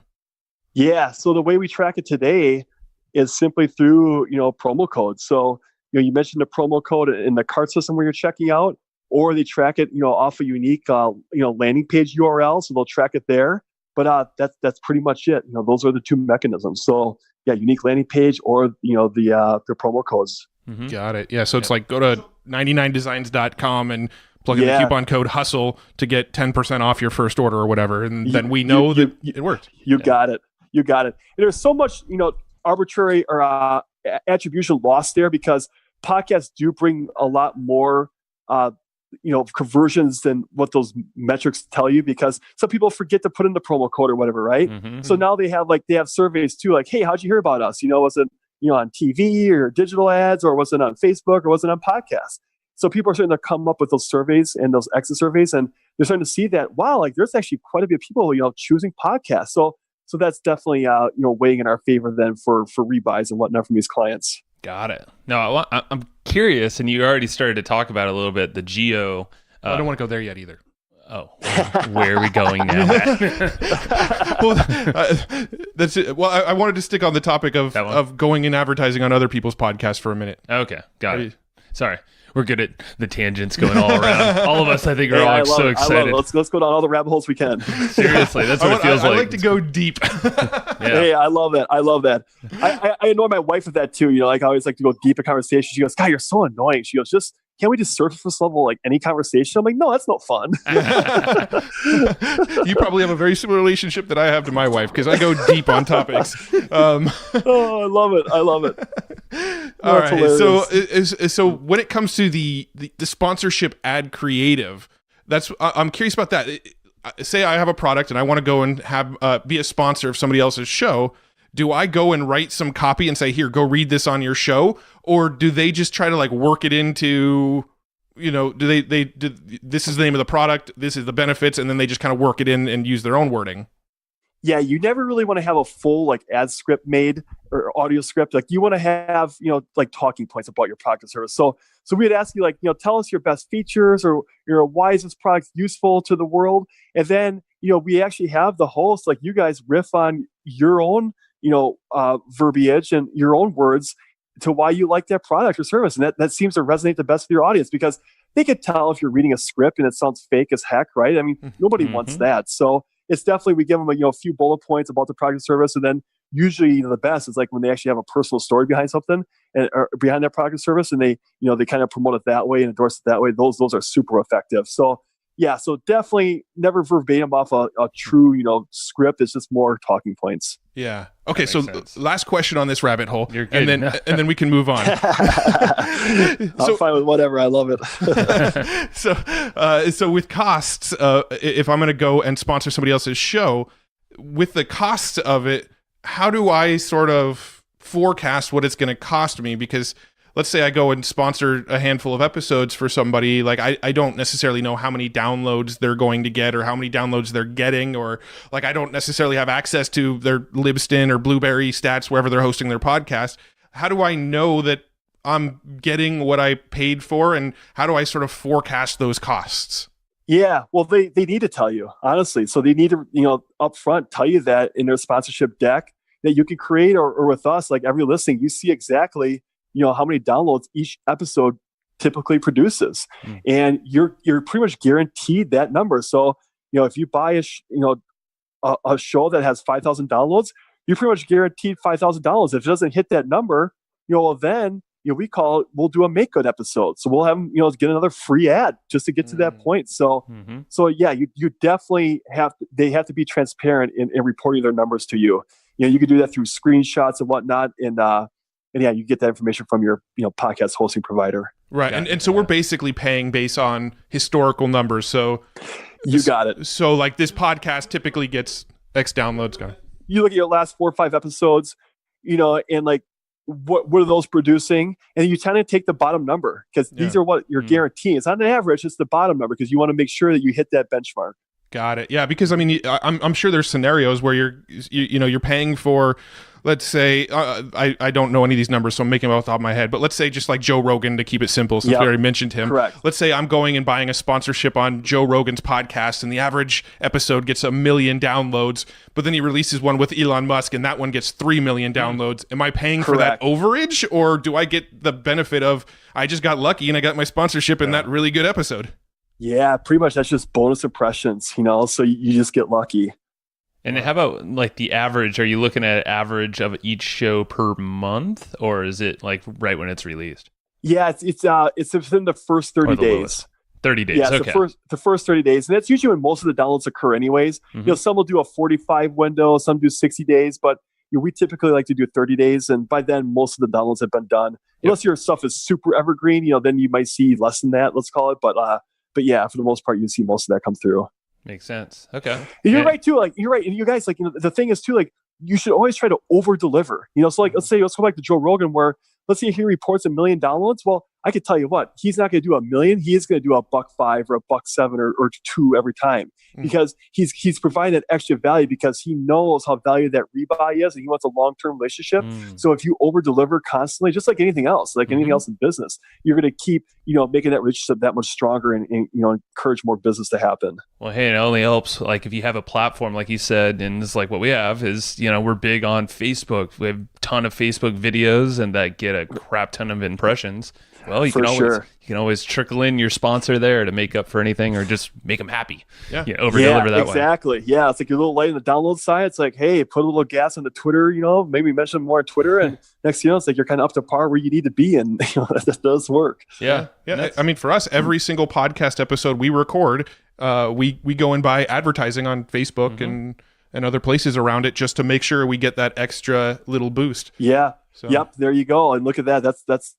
Yeah. So the way we track it today is simply through, promo codes. So, you mentioned the promo code in the cart system where you're checking out, or they track it, off a unique, landing page URL. So they'll track it there. But that's pretty much it. Those are the two mechanisms. So yeah, unique landing page or, the promo codes. Mm-hmm. Got it. Yeah. So it's like go to 99designs.com and plug in the coupon code HUSTLE to get 10% off your first order or whatever. And then we know that it worked. You got it. And there's so much, arbitrary or attribution lost there, because podcasts do bring a lot more, conversions than what those metrics tell you, because some people forget to put in the promo code or whatever, right? Mm-hmm. So now they have surveys too, like, hey, how'd you hear about us? Was it, on TV or digital ads, or was it on Facebook, or was it on podcasts? So people are starting to come up with those surveys and those exit surveys, and they're starting to see that, wow, like there's actually quite a bit of people, choosing podcasts. So that's definitely, weighing in our favor then for rebuys and whatnot from these clients. Got it. No, I'm curious, and you already started to talk about it a little bit, the geo. I don't want to go there yet either. Oh, where are we going now? Well, that's it. Well, I wanted to stick on the topic of going and advertising on other people's podcasts for a minute. Okay, got it. Sorry. We're good at the tangents going all around. All of us, I think, are all so excited. Let's go down all the rabbit holes we can. Seriously, that's what it feels like. I like to go deep. Yeah. Hey, I love that. I annoy my wife with that too. I always like to go deep in conversation. She goes, "God, you're so annoying." She goes, can't we just surface level like any conversation? I'm like, no, that's not fun. You probably have a very similar relationship that I have to my wife, because I go deep on topics. Oh, I love it. All right. So when it comes to the sponsorship ad creative, I'm curious about that. Say I have a product and I want to go and have be a sponsor of somebody else's show. Do I go and write some copy and say, here, go read this on your show? Or do they just try to like work it into, do this is the name of the product, this is the benefits, and then they just kind of work it in and use their own wording? Yeah, you never really want to have a full like ad script made or audio script. Like you want to have, like talking points about your product or service. So we'd ask you like, tell us your best features, or why is this product useful to the world? And then, we actually have the host, like you guys riff on your own verbiage and your own words to why you like that product or service. And that seems to resonate the best with your audience, because they could tell if you're reading a script and it sounds fake as heck, right? I mean, nobody wants that. So it's definitely, we give them a few bullet points about the product or service. And then usually the best is like when they actually have a personal story behind something or behind that product or service, and they kind of promote it that way and endorse it that way. Those are super effective. So yeah, so definitely never verbatim off a true, script. It's just more talking points. Yeah. Okay. So last question on this rabbit hole, You're good. and then we can move on. I'm fine with whatever. I love it. So with costs, if I'm going to go and sponsor somebody else's show, with the costs of it, how do I sort of forecast what it's going to cost me? Because let's say I go and sponsor a handful of episodes for somebody, like I don't necessarily know how many downloads they're going to get or how many downloads they're getting, or like I don't necessarily have access to their Libsyn or Blueberry stats wherever they're hosting their podcast. How do I know that I'm getting what I paid for, and how do I sort of forecast those costs? Yeah, well, they need to tell you, honestly. So they need to, up front tell you that in their sponsorship deck that you can create, or with us, like every listing, you see exactly how many downloads each episode typically produces. And you're pretty much guaranteed that number. So, if you buy a show that has 5,000 downloads, you're pretty much guaranteed $5,000. If it doesn't hit that number, then we'll do a make good episode. So we'll have them, get another free ad just to get to that point. So, yeah, you definitely they have to be transparent in reporting their numbers to you. You can do that through screenshots and whatnot. And yeah, you get that information from your, podcast hosting provider. Right. And so we're basically paying based on historical numbers. So you got it. So like this podcast typically gets X downloads going. You look at your last 4 or 5 episodes, and like, what are those producing? And you tend to take the bottom number because these are what you're guaranteeing. It's not an average, it's the bottom number because you want to make sure that you hit that benchmark. Got it. Yeah, because I mean, I'm sure there's scenarios where you're paying for, let's say, I don't know any of these numbers, so I'm making them off the top of my head. But let's say just like Joe Rogan, to keep it simple, since we already mentioned him. Correct. Let's say I'm going and buying a sponsorship on Joe Rogan's podcast, and the average episode gets 1 million downloads, but then he releases one with Elon Musk, and that one gets 3 million downloads. Am I paying for that overage, or do I get the benefit of I just got lucky and I got my sponsorship in that really good episode? Yeah, pretty much that's just bonus impressions, so you just get lucky. And how about like the average? Are you looking at average of each show per month, or is it like right when it's released? Yeah, it's within the first 30 days. Lowest. 30 days. Yeah, okay. The first 30 days, and that's usually when most of the downloads occur, anyways. Some will do a 45 window, some do 60 days, but we typically like to do 30 days, and by then most of the downloads have been done. Unless your stuff is super evergreen, then you might see less than that. Let's call it, but yeah, for the most part, you see most of that come through. Makes sense. Okay. And you're right too. Like you're right, and you guys, like the thing is too, like you should always try to over deliver. So like let's go back to Joe Rogan, where let's say he reports 1 million downloads. Well, I could tell you what, he's not going to do 1 million. He is going to do $1.05 or $1.07 or $2 every time because he's providing that extra value because he knows how valued that rebuy is and he wants a long-term relationship. So if you over deliver constantly, just like anything else, anything else in business, you're going to keep, making that relationship that much stronger and encourage more business to happen. Well, hey, it only helps like if you have a platform, like you said, and this is like what we have is, we're big on Facebook. We have a ton of Facebook videos and that get a crap ton of impressions. Well, you can always trickle in your sponsor there to make up for anything, or just make them happy. Yeah, over deliver that way. Exactly. Yeah, it's like you're a little light on the download side. It's like, hey, put a little gas on the Twitter. Maybe mention more on Twitter, and next, it's like you're kind of up to par where you need to be, and that does work. Yeah. I mean, for us, every single podcast episode we record, we go and buy advertising on Facebook and other places around it just to make sure we get that extra little boost. Yeah. So. Yep, there you go. And look at that.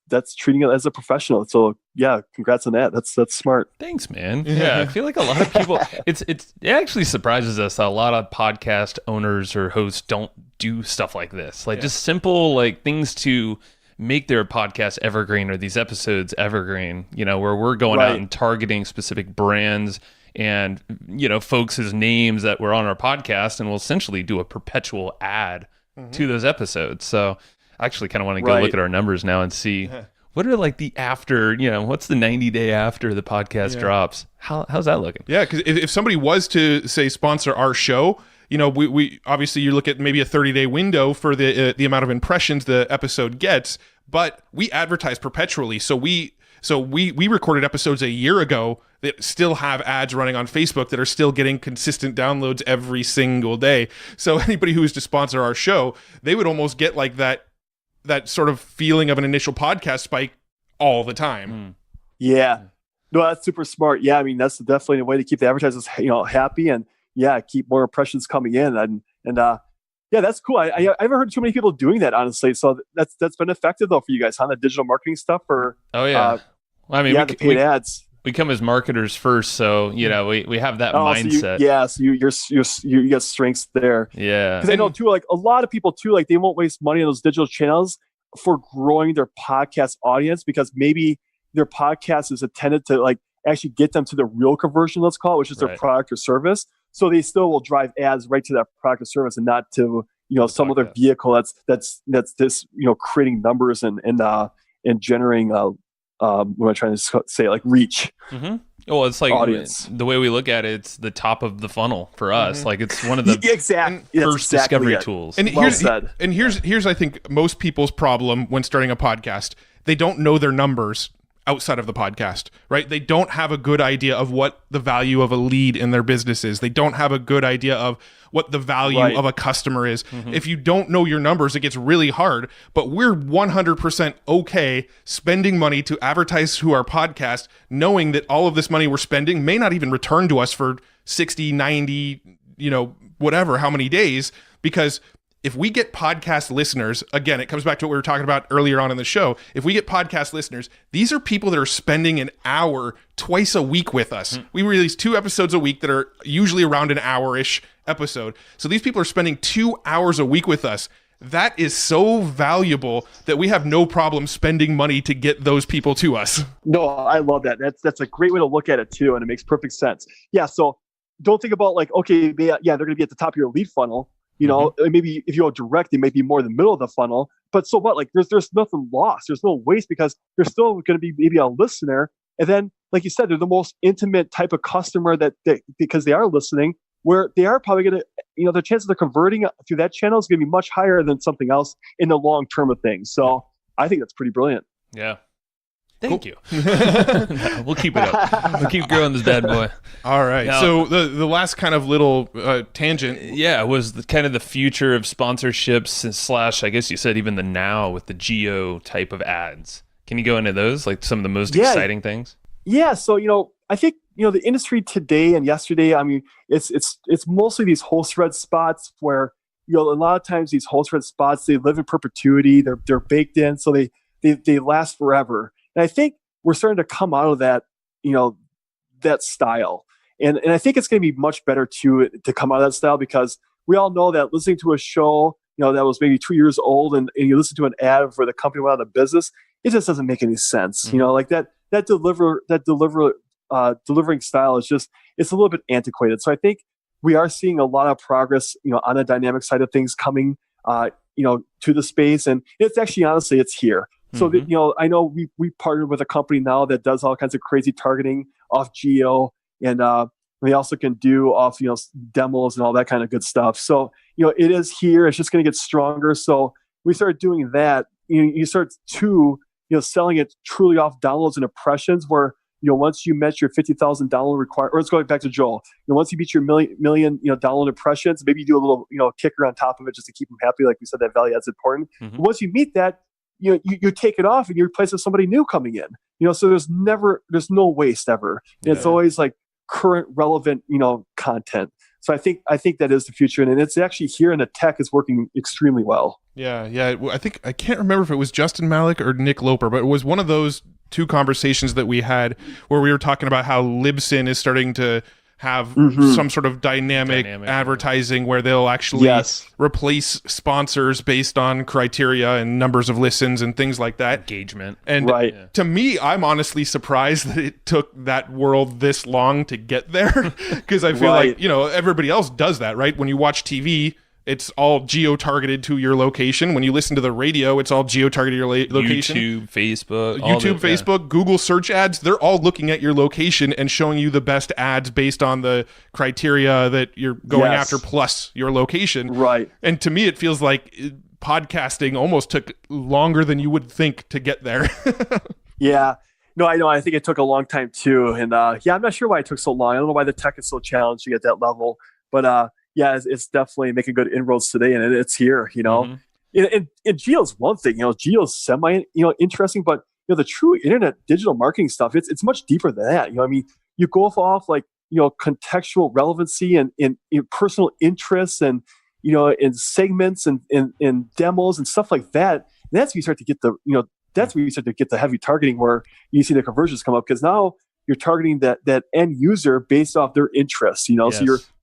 That's treating it as a professional. So yeah, congrats on that. That's smart. Thanks, man. Yeah, I feel like a lot of people. It actually surprises us that a lot of podcast owners or hosts don't do stuff like this. Like just simple things to make their podcast evergreen or these episodes evergreen. Where we're going out and targeting specific brands and folks' names that were on our podcast, and we'll essentially do a perpetual ad to those episodes. So I actually kind of want to go look at our numbers now and see what are the after, what's the 90-day after the podcast drops? How's that looking? Yeah, because if somebody was to say sponsor our show, we obviously you look at maybe a 30-day window for the amount of impressions the episode gets, but we advertise perpetually. So we recorded episodes a year ago that still have ads running on Facebook that are still getting consistent downloads every single day. So anybody who is to sponsor our show, they would almost get like that sort of feeling of an initial podcast spike all the time. Yeah. No, that's super smart. Yeah, I mean, that's definitely a way to keep the advertisers, happy and keep more impressions coming in. And yeah, that's cool. I haven't heard too many people doing that, honestly. So that's been effective though for you guys on the digital marketing stuff. Or well, I mean, the paid ads. We come as marketers first, so we have that mindset. So you got strengths there. Yeah, because I know too, a lot of people too, they won't waste money on those digital channels for growing their podcast audience because maybe their podcast is intended to actually get them to the real conversion, let's call it, which is their product or service. So they still will drive ads right to that product or service and not to some other vehicle that's this creating numbers and generating what am I trying to say, reach. Well, it's audience. The way we look at it, it's the top of the funnel for us. It's one of the first exactly discovery tools. And here's I think most people's problem when starting a podcast. They don't know their numbers outside of the podcast, right? They don't have a good idea of what the value of a lead in their business is. They don't have a good idea of what the value of a customer is. If you don't know your numbers, it gets really hard, but we're 100% okay spending money to advertise to our podcast, knowing that all of this money we're spending may not even return to us for 60, 90, whatever, how many days, because if we get podcast listeners, again, it comes back to what we were talking about earlier on in the show. If we get podcast listeners, these are people that are spending an hour twice a week with us. We release 2 episodes a week that are usually around an hour-ish episode. So these people are spending 2 hours a week with us. That is so valuable that we have no problem spending money to get those people to us. No, I love that. That's a great way to look at it too, and it makes perfect sense. Yeah, so don't think about like, okay, they're going to be at the top of your lead funnel. Maybe if you go direct, they may be more in the middle of the funnel. But so what? Like, there's nothing lost. There's no waste because there's still going to be maybe a listener. And then, like you said, they're the most intimate type of customer that because they are listening, where they are probably going to, the chances of converting through that channel is going to be much higher than something else in the long term of things. So I think that's pretty brilliant. Yeah. Thank you. No, we'll keep it up. We'll keep growing this bad boy. All right. Now, so the last kind of little tangent. Yeah, was kind of the future of sponsorships / I guess you said even the now with the geo type of ads. Can you go into those, like some of the most exciting things? Yeah. So, I think, the industry today and yesterday, I mean, it's mostly these whole thread spots where, a lot of times these whole thread spots, they live in perpetuity. They're baked in. So they last forever. And I think we're starting to come out of that, that style. And I think it's going to be much better to come out of that style because we all know that listening to a show, that was maybe 2 years old and you listen to an ad for the company went out of business, it just doesn't make any sense. Like that delivering style is just, it's a little bit antiquated. So I think we are seeing a lot of progress, on the dynamic side of things coming, to the space. And it's actually, honestly, it's here. So, I know we partnered with a company now that does all kinds of crazy targeting off geo, and they also can do off, demos and all that kind of good stuff. So, it is here. It's just going to get stronger. So we started doing that. You start selling it truly off downloads and impressions where, once you met your 50,000 download requirement, or let's go back to Joel, once you beat your million download impressions, maybe you do a little, kicker on top of it just to keep them happy. Like we said, that value ad's important. Once you meet that, you take it off and you replace it with somebody new coming in. So there's no waste ever. Yeah. It's always like current, relevant, content. So I think that is the future, and it's actually here, and the tech is working extremely well. Yeah. I can't remember if it was Justin Malik or Nick Loper, but it was one of those 2 conversations that we had where we were talking about how Libsyn is starting to have some sort of dynamic advertising where they'll actually replace sponsors based on criteria and numbers of listens and things like that. Engagement. And to me, I'm honestly surprised that it took that world this long to get there because I feel like, everybody else does that, right? When you watch TV, it's all geo-targeted to your location. When you listen to the radio, it's all geo-targeted to your location. YouTube, Facebook, Google search ads, they're all looking at your location and showing you the best ads based on the criteria that you're going after plus your location. Right. And to me, it feels like podcasting almost took longer than you would think to get there. Yeah. No, I know. I think it took a long time too. And I'm not sure why it took so long. I don't know why the tech is so challenging at that level. But it's definitely making good inroads today, and it's here. And geo's one thing. Geo's semi interesting, but the true internet digital marketing stuff, it's much deeper than that. You go off like contextual relevancy and in personal interests and in segments and in demos and stuff like that. And that's when you start to get the heavy targeting where you see the conversions come up because now you're targeting that end user based off their interests, so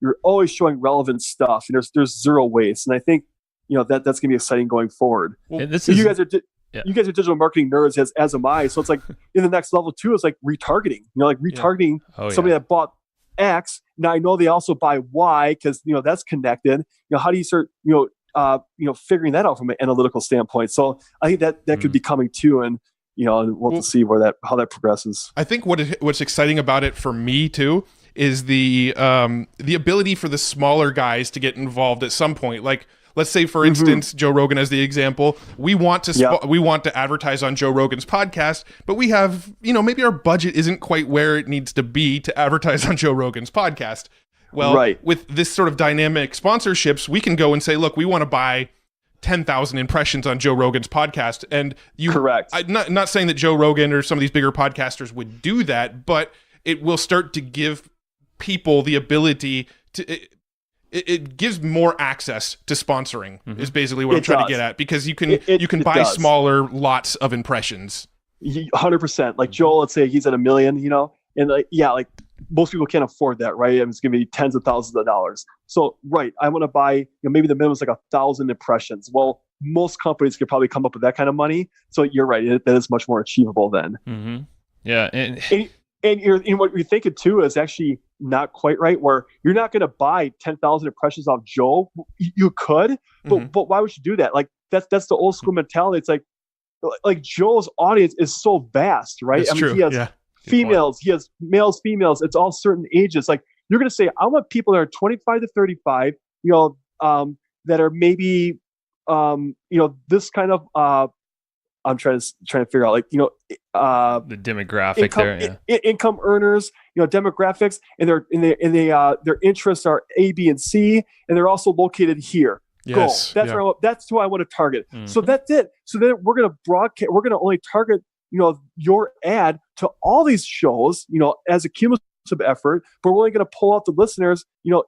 you're always showing relevant stuff, and there's zero waste. And I think, that's gonna be exciting going forward. Well, you guys are digital marketing nerds as am I. So it's like in the next level too, is like retargeting, retargeting somebody that bought X. Now I know they also buy Y because, that's connected. How do you start, figuring that out from an analytical standpoint? So I think that could be coming too. And, we'll have to see how that progresses. I think what's exciting about it for me too is the ability for the smaller guys to get involved at some point. Like let's say, for instance, Joe Rogan as the example, we want to advertise on Joe Rogan's podcast, but we have, maybe our budget isn't quite where it needs to be to advertise on Joe Rogan's podcast. Well, with this sort of dynamic sponsorships, we can go and say, look, we want to buy 10,000 impressions on Joe Rogan's podcast. And correct. I'm not saying that Joe Rogan or some of these bigger podcasters would do that, but it will start to give people the ability to, it gives more access to sponsoring is basically what I'm trying to get at, because you can buy smaller lots of impressions. 100%. Like Joel, let's say he's at $1 million, and most people can't afford that, right? I mean, it's going to be tens of thousands of dollars. So, I want to buy, maybe the minimum is like 1,000 impressions. Well, most companies could probably come up with that kind of money. So you're right. That is much more achievable then. Mm-hmm. Yeah. And what you're thinking too is actually not quite right, where you're not going to buy 10,000 impressions off Joe. You could, but why would you do that? Like that's the old school mentality. It's like Joe's audience is so vast, right? That's true. He has females, he has males, females. It's all certain ages. Like you're going to say, I want people that are 25 to 35, that are maybe, this kind of, I'm trying to figure out, the demographic income earners, demographics, and their interests are A, B, and C, and they're also located here. Yes, that's who I want to target. So that's it. So then we're going to broadcast. We're going to only target your ad to all these shows, as a cumulative effort, but we're only going to pull out the listeners,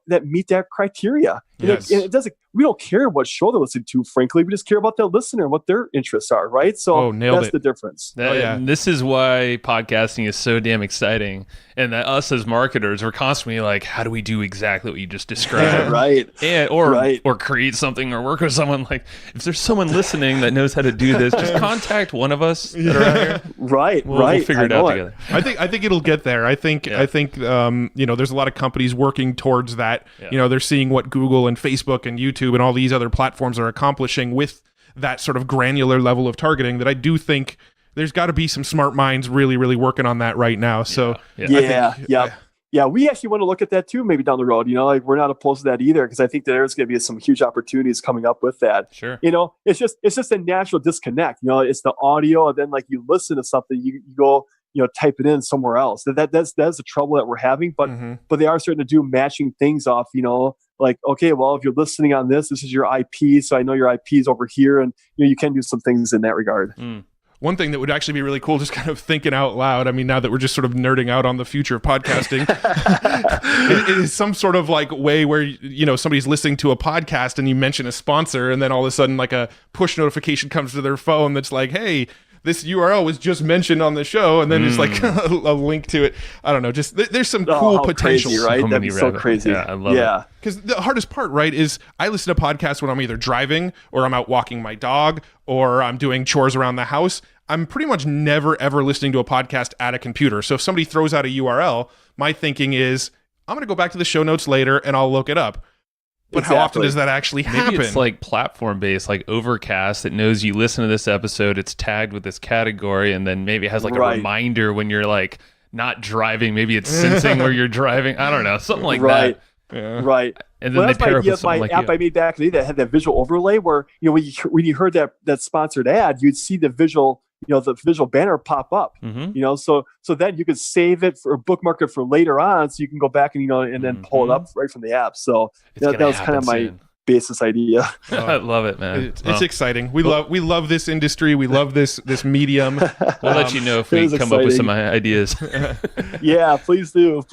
that meet that criteria. Yes. And it doesn't. We don't care what show they're listening to. Frankly, we just care about the listener and what their interests are. Right. So that's the difference. This is why podcasting is so damn exciting, and that us as marketers are constantly like, how do we do exactly what you just described? Right. Or create something or work with someone. Like, if there's someone listening that knows how to do this, just contact one of us that are out here. We'll figure it out together. I think it'll get there. I think there's a lot of companies working towards that. They're seeing what Google and Facebook and YouTube and all these other platforms are accomplishing with that sort of granular level of targeting, that I do think there's got to be some smart minds really, really working on that right now. So yeah, we actually want to look at that too, maybe down the road. We're not opposed to that either, because I think that there's going to be some huge opportunities coming up with that. Sure. It's just a natural disconnect. It's the audio, and then you listen to something, you go, type it in somewhere else. That's the trouble that we're having. But they are starting to do matching things off. Like, okay, well, if you're listening on this is your IP, so I know your IP is over here, and you can do some things in that regard. One thing that would actually be really cool, just kind of thinking out loud, I mean, now that we're just sort of nerding out on the future of podcasting, it is some sort of way where, somebody's listening to a podcast and you mention a sponsor, and then all of a sudden a push notification comes to their phone that's like, hey, this URL was just mentioned on the show, and then just a link to it. I don't know. Just there's some cool potential. Crazy, right? That'd be so crazy. Yeah, I love it. Because the hardest part, right, is I listen to podcasts when I'm either driving or I'm out walking my dog or I'm doing chores around the house. I'm pretty much never, ever listening to a podcast at a computer. So if somebody throws out a URL, my thinking is, I'm going to go back to the show notes later and I'll look it up. But how often does that actually happen? Maybe it's like platform-based, like Overcast. It knows you listen to this episode, it's tagged with this category, and then maybe it has a reminder when you're not driving. Maybe it's sensing where you're driving. I don't know, something like that. Yeah. Right. And then they pair up with something like app I made back in the day that had that visual overlay where, when you heard that sponsored ad, you'd see the visual banner pop up. So then you could save it or bookmark it for later on, so you can go back and and then pull it up right from the app. So that was kind of my basis idea. I love it, man. It's exciting. We love this industry. We love this medium. We'll let you know if we come up with some ideas. Yeah, please do.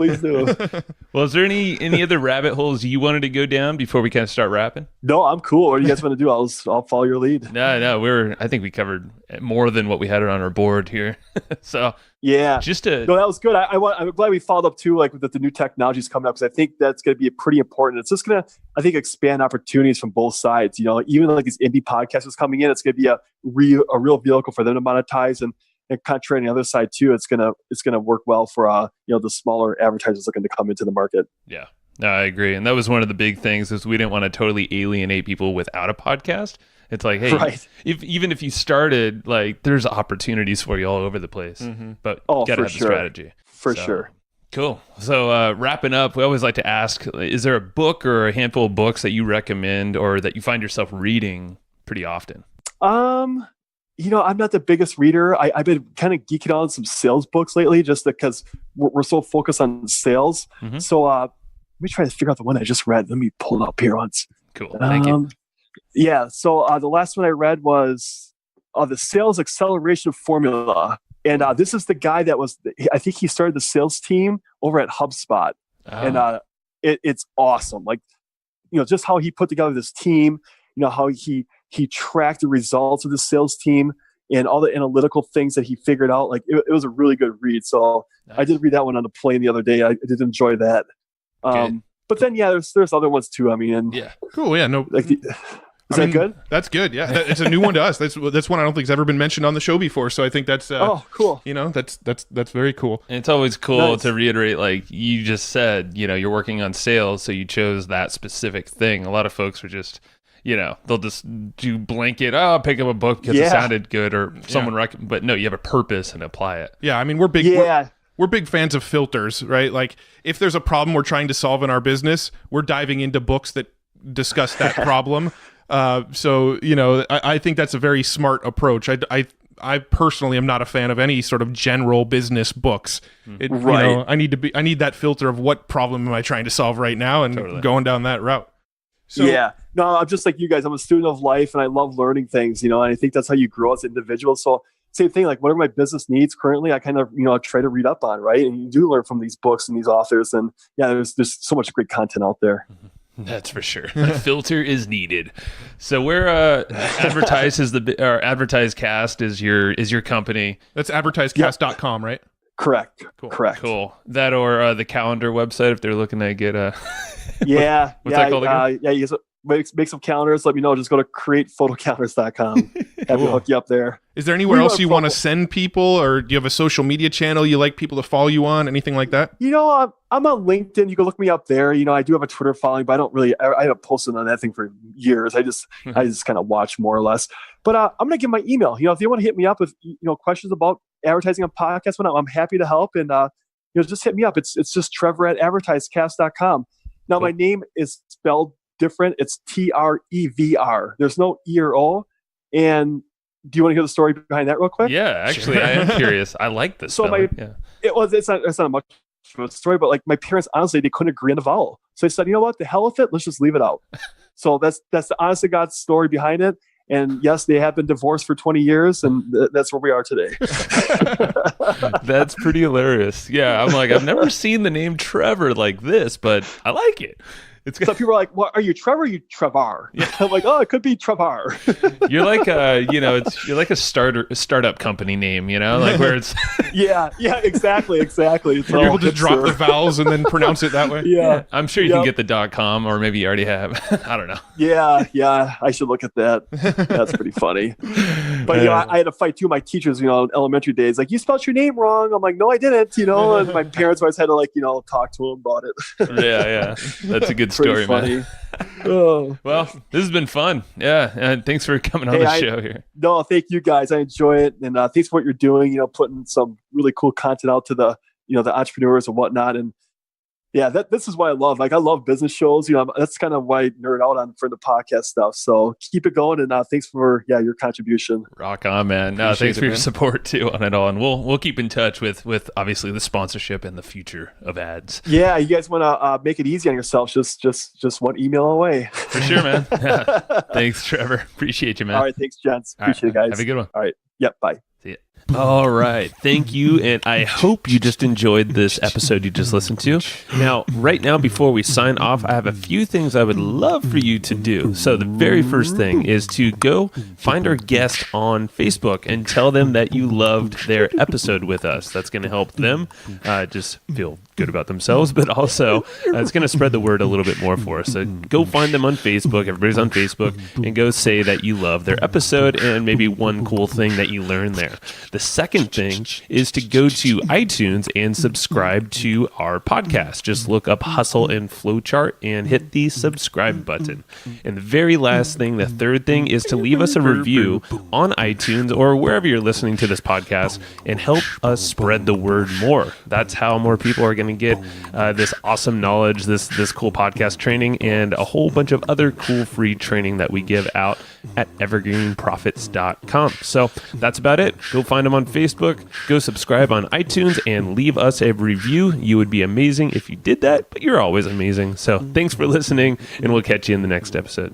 Well, is there any other rabbit holes you wanted to go down before we kind of start wrapping? No, I'm cool. What do you guys want to do? I'll follow your lead. No, I think we covered more than what we had on our board here. So yeah, that was good. I'm glad we followed up too, with the new technologies coming up, because I think that's going to be pretty important. It's just going to, I think, expand opportunities from both sides. Even these indie podcasters coming in, it's going to be a real vehicle for them to monetize, and contrary on the other side too, it's gonna work well for the smaller advertisers looking to come into the market. Yeah. No, I agree. And that was one of the big things, is we didn't want to totally alienate people without a podcast. It's like, hey, even if you started, there's opportunities for you all over the place, but you got to have the strategy. For sure. Cool. So wrapping up, we always like to ask, is there a book or a handful of books that you recommend or that you find yourself reading pretty often? I'm not the biggest reader. I've been kind of geeking out on some sales books lately just because we're so focused on sales. Mm-hmm. So let me try to figure out the one I just read. Let me pull it up here once. Cool. Thank you. Yeah. So the last one I read was The Sales Acceleration Formula. And this is the guy that I think he started the sales team over at HubSpot. Oh. And it's awesome. Like, just how he put together this team, how he tracked the results of the sales team and all the analytical things that he figured out. Like it was a really good read. So nice. I did read that one on the plane the other day. I did enjoy that. But then, there's other ones too. I mean, yeah, cool. Yeah, no. Is that good? That's good. Yeah, it's a new one to us. That's one I don't think has ever been mentioned on the show before. So I think that's cool. That's very cool. And it's always cool to reiterate, like you just said, you're working on sales, so you chose that specific thing. A lot of folks are just, they'll just do blanket. Oh, pick up a book because it sounded good, or someone but no, you have a purpose and apply it. Yeah, I mean, we're big. Yeah. We're big fans of filters, right? Like if there's a problem we're trying to solve in our business, we're diving into books that discuss that problem. So I think that's a very smart approach. I personally am not a fan of any sort of general business books. Right. I need that filter of what problem am I trying to solve right now, and going down that route. So, yeah. No, I'm just like you guys. I'm a student of life, and I love learning things. And I think that's how you grow as an individual. So same thing. Like whatever my business needs currently, I kind of try to read up on. Right, and you do learn from these books and these authors. And there's so much great content out there. Mm-hmm. That's for sure. A filter is needed. So where Advertise Advertise Cast is your company. That's advertisecast.com, right? Correct. Cool. Correct. Cool. That or the calendar website if they're looking to get a what's that called again? You make some calendars, let me know. Just go to createphotocalendars.com. Have me hook you up there. Is there anywhere else you want to send people, or do you have a social media channel you like people to follow you on? Anything like that? I'm on LinkedIn. You can look me up there. I do have a Twitter following, but I haven't posted on that thing for years. I just kind of watch more or less. But I'm going to give my email. If you want to hit me up with questions about advertising on podcasts, I'm happy to help. And just hit me up. It's just Trevr at advertisecast.com. Now my name is spelled different. It's Trevr. There's no E or O. And do you want to hear the story behind that real quick? Yeah, actually, I am curious. I like this. So it's not much of a story, but like my parents, honestly, they couldn't agree on the vowel. So they said, you know what, the hell with it, let's just leave it out. So that's the honest to God story behind it. And yes, they have been divorced for 20 years, and that's where we are today. That's pretty hilarious. Yeah, I'm like, I've never seen the name Trevr like this, but I like it. So people are like, "What are you, Trevr? Or you Trevr?" Yeah. I'm like, "Oh, it could be Trevr." You're like you're like a startup company name, like where it's yeah, exactly. People just drop the vowels and then pronounce it that way. Yeah. I'm sure you can get the .com, or maybe you already have. I don't know. Yeah, I should look at that. That's pretty funny. But I had to fight too. My teachers, in elementary days, like, you spelled your name wrong. I'm like, no, I didn't. And my parents always had to talk to them about it. Yeah, that's a good story, man. Well, this has been fun. Yeah, and thanks for coming on the show here. No, thank you guys. I enjoy it, and thanks for what you're doing. Putting some really cool content out to the the entrepreneurs and whatnot. And this is what I love. Like, I love business shows. That's kind of why I nerd out on for the podcast stuff. So keep it going, and thanks for your contribution. Rock on, man. No, thanks for your support too on it all, and we'll keep in touch with obviously the sponsorship and the future of ads. Yeah, you guys want to make it easy on yourselves? Just one email away. For sure, man. Yeah. Thanks, Trevr. Appreciate you, man. All right, thanks, gents. Appreciate it, guys. Have a good one. All right. Yep. Bye. See ya. All right. Thank you. And I hope you just enjoyed this episode you just listened to. Now, right now, before we sign off, I have a few things I would love for you to do. So the very first thing is to go find our guest on Facebook and tell them that you loved their episode with us. That's going to help them just feel good about themselves, but also it's going to spread the word a little bit more for us. So go find them on Facebook. Everybody's on Facebook, and go say that you love their episode and maybe one cool thing that you learned there. The The second thing is to go to iTunes and subscribe to our podcast. Just look up Hustle and Flowchart and hit the subscribe button. And the very last thing, the third thing, is to leave us a review on iTunes or wherever you're listening to this podcast and help us spread the word more. That's how more people are going to get this awesome knowledge, this cool podcast training, and a whole bunch of other cool free training that we give out at evergreenprofits.com. So that's about it. Go find them on Facebook, go subscribe on iTunes, and leave us a review. You would be amazing if you did that, but you're always amazing. So thanks for listening, and we'll catch you in the next episode.